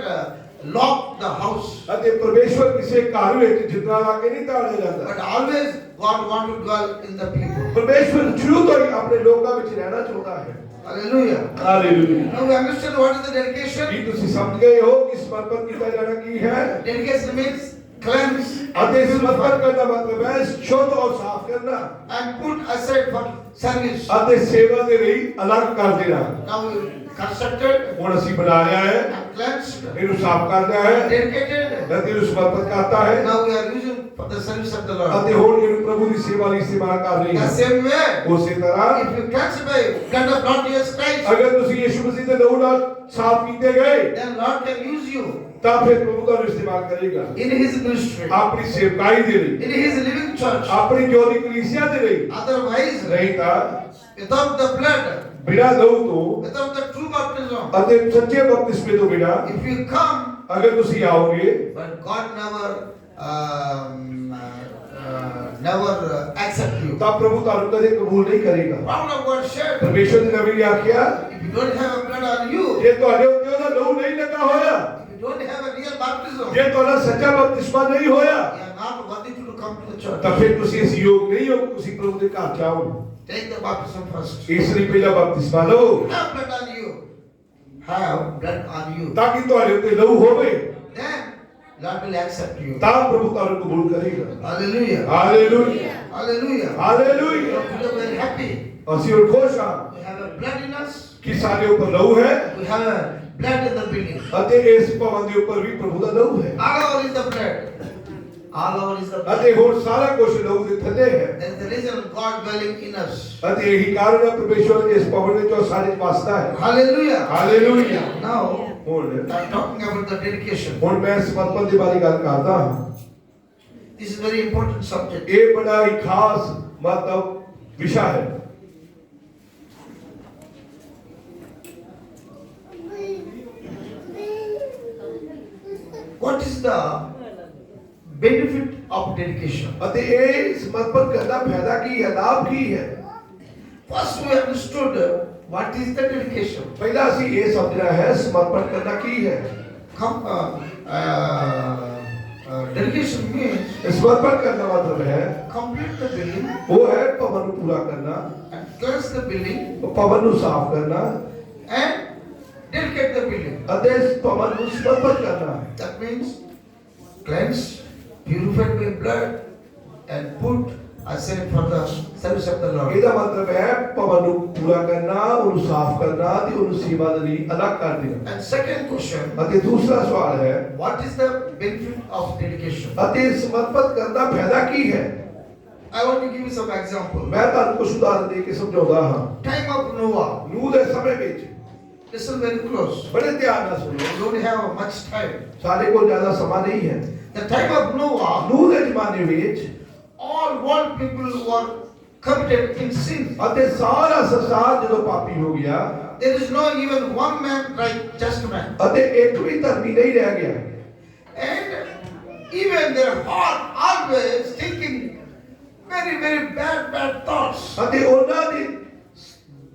lock the house. ਅਤੇ ਪਰਮੇਸ਼ਵਰ ਕਿਸੇ ਘਰ ਵਿੱਚ ਜਿੰਦਰਾ ਲਾ ਕੇ ਨਹੀਂ ਤਾੜਿਆ ਜਾਂਦਾ। But always God wants to dwell in the people. ਪਰਮੇਸ਼ਵਰ ਸ਼ੁਰੂ ਤੋਂ ਹੀ ਆਪਣੇ ਲੋਕਾਂ ਵਿੱਚ ਰਹਿਣਾ ਚਾਹੁੰਦਾ ਹੈ। Hallelujah. Hallelujah. Now we understand what is the dedication. ਕੀ ਤੁਸੀਂ ਸਮਝ ਗਏ ਹੋ ਕਿ ਸਮਰਪਿਤ ਕੀਤਾ ਜਾਣਾ ਕੀ ਹੈ? Dedication means cleanse ਅਤੇ ਸਮਰਪਿਤ ਕਰਨਾ ਮਤਲਬ ਹੈ ਸ਼ੁੱਧ ਔਰ ਸਾਫ਼ ਕਰਨਾ and put aside for service. ਅਤੇ ਸੇਵਾ ਦੇ ਲਈ ਅਲੱਗ ਕਰ ਦੇਣਾ। Now we constructed ਹੁਣ ਅਸੀਂ ਬਣਾ ਲਿਆ ਹੈ, and cleansed, ਇਹਨੂੰ ਸਾਫ਼ ਕਰ ਲਿਆ ਹੈ, dedicated. ਅਤੇ ਇਹਨੂੰ ਸਮਰਪਿਤ ਕਰਤਾ ਹੈ Now we are using for the service of the Lord. ਅਤੇ ਹੁਣ ਇਹਨੂੰ ਪ੍ਰਭੂ ਦੀ ਸੇਵਾ ਲਈ ਇਸਤੇਮਾਲ ਕਰ ਰਹੇ The ਹਾਂ। same way, ਉਸੇ ਤਰ੍ਹਾਂ if you cleanse by blood of Lord Jesus Christ, ਅਗਰ ਤੁਸੀਂ ਯਿਸੂ ਮਸੀਹ ਦੇ ਲਹੂ ਨਾਲ ਸਾਫ਼ ਕੀਤੇ ਗਏ then Lord can use you ਤਾਂ ਫਿਰ ਪ੍ਰਭੂ ਤੁਹਾਨੂੰ ਇਸਤੇਮਾਲ ਕਰੇਗਾ in His ministry, ਆਪਣੀ ਸੇਵਕਾਈ ਦੇ ਲਈ, in His living church. ਆਪਣੀ ਜੋਤੀ ਕਲੀਸਿਆ ਦੇ ਲਈ। Otherwise, ਨਹੀਂ ਤਾਂ without the blood, ਬਿਨਾਂ ਲਹੂ ਤੋਂ without the true baptism, ਅਤੇ ਸੱਚੇ ਬਪਤਿਸਮੇ ਤੋਂ ਬਿਨਾਂ if you come, ਅਗਰ ਤੁਸੀਂ ਆਓਗੇ but God never accept you. ਤਾਂ ਪ੍ਰਭੂ ਤੁਹਾਨੂੰ ਕਦੇ ਕਬੂਲ ਨਹੀਂ ਕਰੇਗਾ। Power of God said, ਪਰਮੇਸ਼ਵਰ ਦੇ ਨਬੀ ਨੇ ਆਖਿਆ if you don't have a blood on you, ਜੇ ਤੁਹਾਡੇ ਉੱਤੇ ਉਹਦਾ ਲਹੂ ਨਹੀਂ ਲੱਗਾ ਹੋਇਆ, if you don't have a real baptism, ਜੇ ਤੁਹਾਡਾ ਸੱਚਾ ਬਪਤਿਸਮਾ ਨਹੀਂ ਹੋਇਆ, you are not worthy to come to the church. ਤਾਂ ਫਿਰ ਤੁਸੀਂ ਇਸ ਯੋਗ ਨਹੀਂ ਹੋ ਕਿ ਤੁਸੀਂ ਪ੍ਰਭੂ ਦੇ ਘਰ ਜਾਓ। Take the baptism first. ਇਸ ਲਈ ਪਹਿਲਾਂ ਬਪਤਿਸਮਾ ਲਓ Have blood on you. Have blood on you. ਤਾਂ ਕਿ ਤੁਹਾਡੇ ਉੱਤੇ ਲਹੂ ਹੋਵੇ, Then Lord will accept you. ਤਾਂ ਪ੍ਰਭੂ ਤੁਹਾਨੂੰ ਕਬੂਲ ਕਰੇਗਾ। Hallelujah. Hallelujah, Hallelujah. Hallelujah. We are very happy. ਅਸੀਂ ਹੁਣ ਖੁਸ਼ ਹਾਂ We have a blood in us. ਕਿ ਸਾਡੇ ਉੱਪਰ ਲਹੂ ਹੈ We have a blood in the building. ਅਤੇ ਇਸ ਭਵਨ ਦੇ ਉੱਪਰ ਵੀ ਪ੍ਰਭੂ ਦਾ ਲਹੂ ਹੈ All over is the blood. All over is the ਅਤੇ blood. ਹੁਣ ਸਾਰਾ ਕੁਝ ਲਹੂ ਦੇ ਥੱਲੇ ਹੈ। That is the reason God dwelling in us. ਅਤੇ ਇਹੀ ਕਾਰਨ ਹੈ ਪਰਮੇਸ਼ਵਰ ਇਸ ਭਵਨ ਵਿੱਚ ਉਹ ਸਾਡੇ ਚ ਵਸਦਾ ਹੈ। Hallelujah. ਹਾਲੇਲੂਇਆ। Now, ਹੁਣ I'm talking about the dedication. ਹੁਣ ਮੈਂ ਸਮਰਪਣ ਦੇ ਬਾਰੇ ਗੱਲ ਕਰਦਾ ਹਾਂ। This is a very important subject. ਇਹ ਬੜਾ ਹੀ ਖਾਸ ਮਤਲਬ ਵਿਸ਼ਾ ਹੈ। What is the benefit of dedication? ਅਤੇ ਇਹ ਸਮਰਪਣ ਕਰਨ ਦਾ ਫਾਇਦਾ ਕੀ ਹੈ, ਲਾਭ ਕੀ ਹੈ? First we understood what is the dedication. ਪਹਿਲਾਂ ਅਸੀਂ ਇਹ ਸਮਝਣਾ ਹੈ ਸਮਰਪਣ ਕਰਨਾ ਕੀ ਹੈ। Dedication means ਸਮਰਪਣ ਕਰਨਾ ਮਤਲਬ ਹੈ complete the building ਉਹ ਹੈ ਭਵਨ ਨੂੰ ਪੂਰਾ ਕਰਨਾ, and cleanse the building ਭਵਨ ਨੂੰ ਸਾਫ਼ ਕਰਨਾ and dedicate the building. ਅਤੇ ਇਸ ਭਵਨ ਨੂੰ ਸਮਰਪਣ ਕਰਨਾ। That means cleanse, purified by blood and put aside for the service of the Lord. ਇਹਦਾ ਮਤਲਬ ਹੈ ਭਵਨ ਨੂੰ ਪੂਰਾ ਕਰਨਾ, ਉਹਨੂੰ ਸਾਫ਼ ਕਰਨਾ ਤੇ ਉਹਨੂੰ ਸੇਵਾ ਦੇ ਲਈ ਅਲੱਗ ਕਰ ਦੇਣਾ। And second question, ਅਤੇ ਦੂਸਰਾ ਸਵਾਲ ਹੈ what is the benefit of dedication? ਅਤੇ ਸਮਰਪਿਤ ਕਰਨ ਦਾ ਫਾਇਦਾ ਕੀ ਹੈ? I want to give you some example. ਮੈਂ ਤੁਹਾਨੂੰ ਕੁਝ ਉਦਾਹਰਨ ਦੇ ਕੇ ਸਮਝਾਉਂਦਾ ਹਾਂ। Time of Noah. ਨੂਹ ਦੇ ਸਮੇਂ ਵਿੱਚ Listen very close. ਬੜੇ ਧਿਆਨ ਨਾਲ ਸੁਣੋ, We don't have much time. ਸਾਡੇ ਕੋਲ ਜ਼ਿਆਦਾ ਸਮਾਂ ਨਹੀਂ ਹੈ। The time of Noah, ਨੂਹ ਦੇ ਜ਼ਮਾਨੇ ਵਿੱਚ all world people were committed in sin. ਅਤੇ ਸਾਰਾ ਸੰਸਾਰ ਜਦੋਂ ਪਾਪੀ ਹੋ ਗਿਆ There is no even one man right, just man. ਅਤੇ ਇੱਕ ਵੀ ਧਰਮੀ ਨਹੀਂ ਰਹਿ ਗਿਆ And even their heart always thinking very, very bad thoughts. ਅਤੇ ਉਹਨਾਂ ਦੀ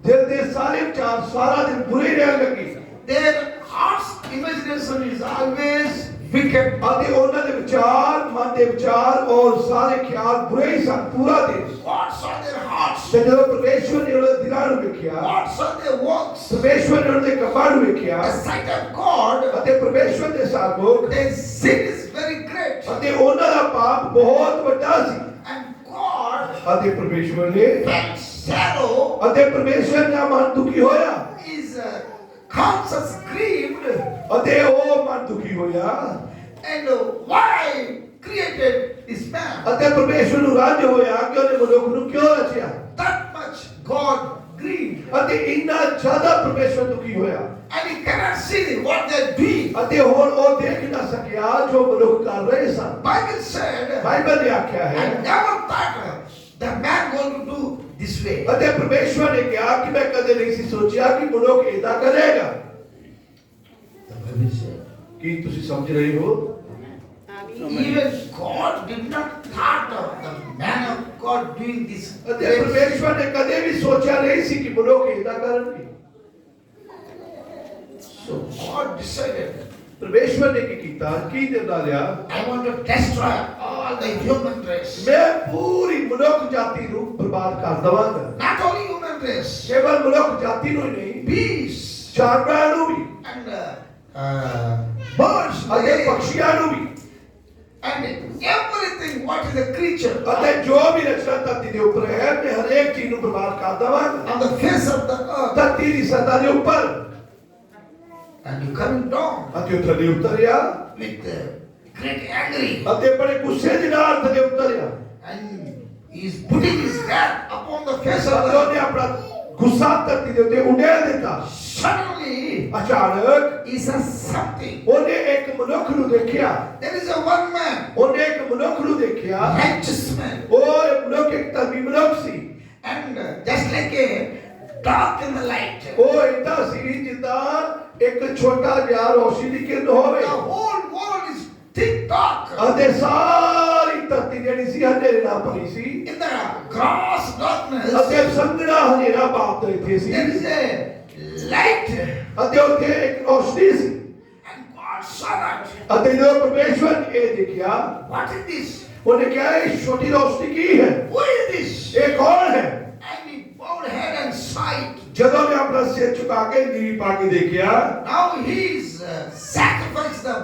ਦਿਲ ਦੇ ਸਾਰੇ ਵਿਚਾਰ ਸਾਰਾ ਦਿਨ ਬੁਰੇ ਹੀ ਰਹਿਣ ਲੱਗੇ। Their heart's imagination is always wicked. ਅਤੇ ਉਹਨਾਂ ਦੇ ਵਿਚਾਰ, ਮਨ ਦੇ ਵਿਚਾਰ ਔਰ ਸਾਰੇ ਖਿਆਲ ਬੁਰੇ ਹੀ ਸਨ ਪੂਰਾ ਦਿਨ। God saw their hearts. ਤੇ ਜਦੋਂ ਪਰਮੇਸ਼ਵਰ ਨੇ ਉਹਨਾਂ ਦੇ ਦਿਲਾਂ ਨੂੰ ਵੇਖਿਆ, God saw their works. ਪਰਮੇਸ਼ਵਰ ਨੇ ਉਹਨਾਂ ਦੇ ਕੰਮਾਂ ਨੂੰ ਵੇਖਿਆ The sight of God, ਅਤੇ ਪਰਮੇਸ਼ਵਰ ਦੇ ਸਾਹਮਣੇ their sin is very great. ਅਤੇ ਉਹਨਾਂ ਦਾ ਪਾਪ ਬਹੁਤ ਵੱਡਾ ਸੀ। And God ਅਤੇ ਪਰਮੇਸ਼ਵਰ ਨੇ felt sorrow, ਅਤੇ ਪਰਮੇਸ਼ਵਰ ਦਾ ਮਨ ਦੁਖੀ ਹੋਇਆ his conscience grieved, ਅਤੇ ਉਹ ਮਨ ਦੁਖੀ ਹੋਇਆ and why created this man? ਅਤੇ ਪਰਮੇਸ਼ਵਰ ਨੂੰ ਰਾਜ ਹੋਇਆ ਕਿ ਉਹਨੇ ਮਨੁੱਖ ਨੂੰ ਕਿਉਂ ਰਚਿਆ। That much God grieved. ਅਤੇ ਇੰਨਾ ਜ਼ਿਆਦਾ ਪਰਮੇਸ਼ਵਰ ਦੁਖੀ ਹੋਇਆ And he cannot see what they're doing. ਅਤੇ ਹੁਣ ਉਹ ਦੇਖ ਨਾ ਸਕਿਆ ਜੋ ਮਨੁੱਖ ਕਰ ਰਹੇ ਸਨ। Bible said, ਬਾਈਬਲ ਨੇ ਆਖਿਆ I ਹੈ never thought the man going to do this way. ਅਤੇ ਪਰਮੇਸ਼ਵਰ ਨੇ ਕਿਹਾ ਕਿ ਮੈਂ ਕਦੇ ਨਹੀਂ ਸੀ ਸੋਚਿਆ ਕਿ ਮਨੁੱਖ ਏਦਾਂ ਕਰੇਗਾ। The Bible said, ਕੀ ਤੁਸੀਂ ਸਮਝ ਰਹੇ ਹੋ? even God did not thought of the man of God doing this. ਅਤੇ ਪਰਮੇਸ਼ਵਰ ਨੇ ਕਦੇ ਵੀ ਸੋਚਿਆ ਨਹੀਂ ਸੀ ਕਿ ਮਨੁੱਖ ਏਦਾਂ ਕਰਨਗੇ। So God decided, ਪਰਮੇਸ਼ਵਰ ਨੇ ਕੀ ਕੀਤਾ? ਕੀ ਨਿਰਣਾ ਲਿਆ? I want to destroy all the human race. ਮੈਂ ਪੂਰੀ ਮਨੁੱਖ ਜਾਤੀ ਨੂੰ ਬਰਬਾਦ ਕਰ ਦਵਾਂਗਾ। Not only human race, ਕੇਵਲ ਮਨੁੱਖ ਜਾਤੀ ਨੂੰ ਹੀ ਨਹੀਂ, beasts ਜਾਨਵਰਾਂ ਨੂੰ ਵੀ and birds, ਅਤੇ ਪੰਛੀਆਂ ਨੂੰ ਵੀ and everything what is a creature ਅਤੇ ਜੋ ਵੀ ਰਚਨਾ ਧਰਤੀ ਦੇ ਉੱਪਰ ਹੈ ਮੈਂ ਹਰੇਕ ਚੀਜ਼ ਨੂੰ ਬਰਬਾਦ ਕਰ ਦਵਾਂਗਾ on the face of the earth. ਧਰਤੀ ਦੀ ਸਤ੍ਹਾ ਦੇ ਉੱਪਰ। And you coming down ਅਤੇ ਉਹ ਥੱਲੇ ਉਤਰਿਆ with great angry, ਅਤੇ ਬੜੇ ਗੁੱਸੇ ਦੇ ਨਾਲ ਥੱਲੇ ਉਤਰਿਆ and he is putting his wrath upon the face of ਅਤੇ the ਉਹਨੇ earth. ਆਪਣਾ ਗੁੱਸਾ ਧਰਤੀ ਦੇ ਉੱਤੇ ਉਡੇਲ ਦਿੱਤਾ। Suddenly ਅਚਾਨਕ he says something. ਉਹਨੇ ਇੱਕ ਮਨੁੱਖ ਨੂੰ ਦੇਖਿਆ। There is a one man, ਉਹਨੇ ਇੱਕ ਮਨੁੱਖ ਨੂੰ ਦੇਖਿਆ। righteous man, ਉਹ ਮਨੁੱਖ ਇੱਕ ਧਰਮੀ ਮਨੁੱਖ ਸੀ। and just like a dog in the light. ਉਹ ਏਦਾਂ ਸੀ ਜਿੱਦਾਂ ਇੱਕ ਛੋਟਾ ਜਿਹਾ ਰੋਸ਼ਨੀ ਦੀ ਕਿਰਨ ਹੋਵੇ The whole world is thick dark. ਅਤੇ ਸਾਰੀ ਧਰਤੀ ਜਿਹੜੀ ਸੀ ਹਨੇਰੇ ਨਾਲ ਭਰੀ ਸੀ In the gross darkness, ਅਤੇ ਸੰਘਣਾ ਹਨੇਰਾ ਬਾਪ ਦੇ ਇੱਥੇ ਸੀ there is a light. ਅਤੇ ਉੱਥੇ ਇੱਕ ਰੋਸ਼ਨੀ ਸੀ। And God saw that. ਅਤੇ ਜਦੋਂ ਪਰਮੇਸ਼ਵਰ ਨੇ ਇਹ ਦੇਖਿਆ What is this? ਉਹਨੇ ਕਿਹਾ ਇਹ ਛੋਟੀ ਰੋਸ਼ਨੀ ਕੀ ਹੈ? Who is this? ਇਹ ਕੌਣ ਹੈ? And he bowed head and sighed. ਜਦੋਂ ਮੈਂ ਆਪਣਾ ਸਿਰ ਝੁਕਾ ਕੇ ਨੀਵੀਂ ਪਾ ਕੇ ਦੇਖਿਆ Now he's sacrificed the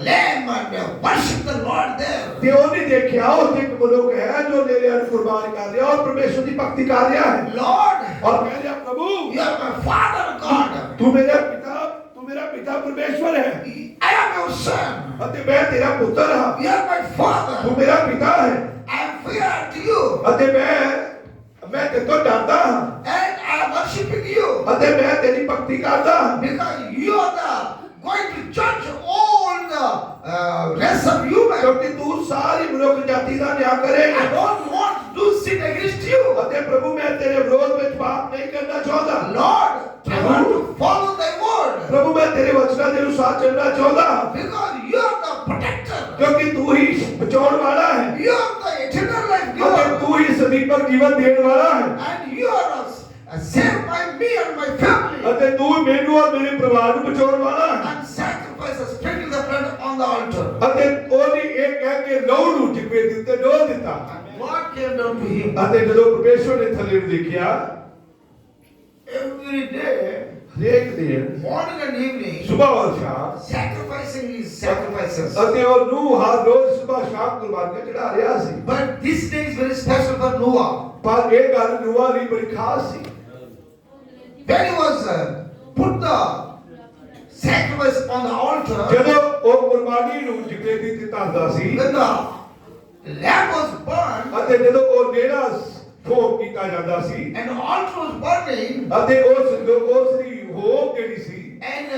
lamb and worship the Lord there. ਤੇ ਉਹਨੇ ਦੇਖਿਆ ਉਹ ਇੱਕ ਮਨੁੱਖ ਹੈ ਜੋ ਲੇਲਿਆਂ ਨੂੰ ਕੁਰਬਾਨ ਕਰ ਰਿਹਾ ਔਰ ਪਰਮੇਸ਼ਵਰ ਦੀ ਭਗਤੀ ਕਰ ਰਿਹਾ ਹੈ Lord, ਔਰ ਕਹਿ ਰਿਹਾ ਪ੍ਰਭੂ you are my father God. ਤੂੰ ਮੇਰਾ ਪਿਤਾ ਪਰਮੇਸ਼ਵਰ ਹੈ I am your son. ਅਤੇ ਮੈਂ ਤੇਰਾ ਪੁੱਤਰ ਹਾਂ। You are my father. ਤੂੰ ਮੇਰਾ ਪਿਤਾ ਹੈ I am fear to you. ਅਤੇ ਮੈਂ ਤੇਰੇ ਤੋਂ ਡਰਦਾ ਹਾਂ And I am worshiping you. ਅਤੇ ਮੈਂ ਤੇਰੀ ਭਗਤੀ ਕਰਦਾ ਹਾਂ Because you are going to judge all the rest of human. ਕਿਉਂਕਿ ਤੂੰ ਸਾਰੀ ਮਨੁੱਖ ਜਾਤੀ ਦਾ ਨਿਆਂ I ਕਰੇਗਾ don't want to do sin against you. ਅਤੇ ਪ੍ਰਭੂ ਮੈਂ ਤੇਰੇ ਵਿਰੋਧ ਵਿੱਚ ਪਾਪ ਨਹੀਂ ਕਰਨਾ ਚਾਹੁੰਦਾ। Lord, I want to follow thy word. ਪ੍ਰਭੂ ਮੈਂ ਤੇਰੇ ਵਚਨਾਂ ਦੇ ਅਨੁਸਾਰ ਚੱਲਣਾ ਚਾਹੁੰਦਾ ਹਾਂ Because you are the protector. ਕਿਉਂਕਿ ਤੂੰ ਹੀ ਬਚਾਉਣ ਵਾਲਾ ਹੈ You are the eternal life ਅਤੇ giver. ਤੂੰ ਹੀ ਸਦੀਵਕ ਜੀਵਨ ਦੇਣ ਵਾਲਾ ਹੈ And you are saved by me and my family. ਅਤੇ ਤੂੰ ਮੈਨੂੰ ਔਰ ਮੇਰੇ ਪਰਿਵਾਰ ਨੂੰ ਬਚਾਉਣ ਵਾਲਾ ਹੈ And sacrifice sprinkle the blood on the altar. ਅਤੇ ਉਹਨੇ ਇਹ ਕਹਿ ਕੇ ਲਹੂ ਨੂੰ ਜਿਗਵੇ ਦੇ ਉੱਤੇ ਡੋਲ ਦਿੱਤਾ। God came down to him. ਅਤੇ ਜਦੋਂ ਪਰਮੇਸ਼ਵਰ ਨੇ ਥੱਲੇ ਨੂੰ ਦੇਖਿਆ Every day, ਹਰੇਕ ਦਿਨ morning and evening, ਸੁਬਹ ਔਰ ਸ਼ਾਮ sacrificing his sacrifices. ਅਤੇ ਉਹ ਨੂੰ ਹਰ ਰੋਜ਼ ਸੁਬਹ ਸ਼ਾਮ ਕੁਰਬਾਨੀਆਂ ਚੜਾ ਰਿਹਾ ਸੀ। But this day is very special for Noah. ਪਰ ਇਹ ਗੱਲ ਨੂਹਾਂ ਲਈ ਬੜੀ ਖਾਸ ਸੀ। When he was put the sacrifice on the altar, ਜਦੋਂ ਉਹ ਕੁਰਬਾਨੀ ਨੂੰ ਜਿਗਵੇ ਦੀ ਦਿੱਤਾ ਸੀ when the lamb was burned ਅਤੇ ਜਦੋਂ ਉਹ ਨੇੜਾ ਫੋਕ ਕੀਤਾ ਜਾਂਦਾ ਸੀ and the altar was burning, ਅਤੇ ਉਸ ਦੀ ਹੋਮ ਜਿਹੜੀ ਸੀ and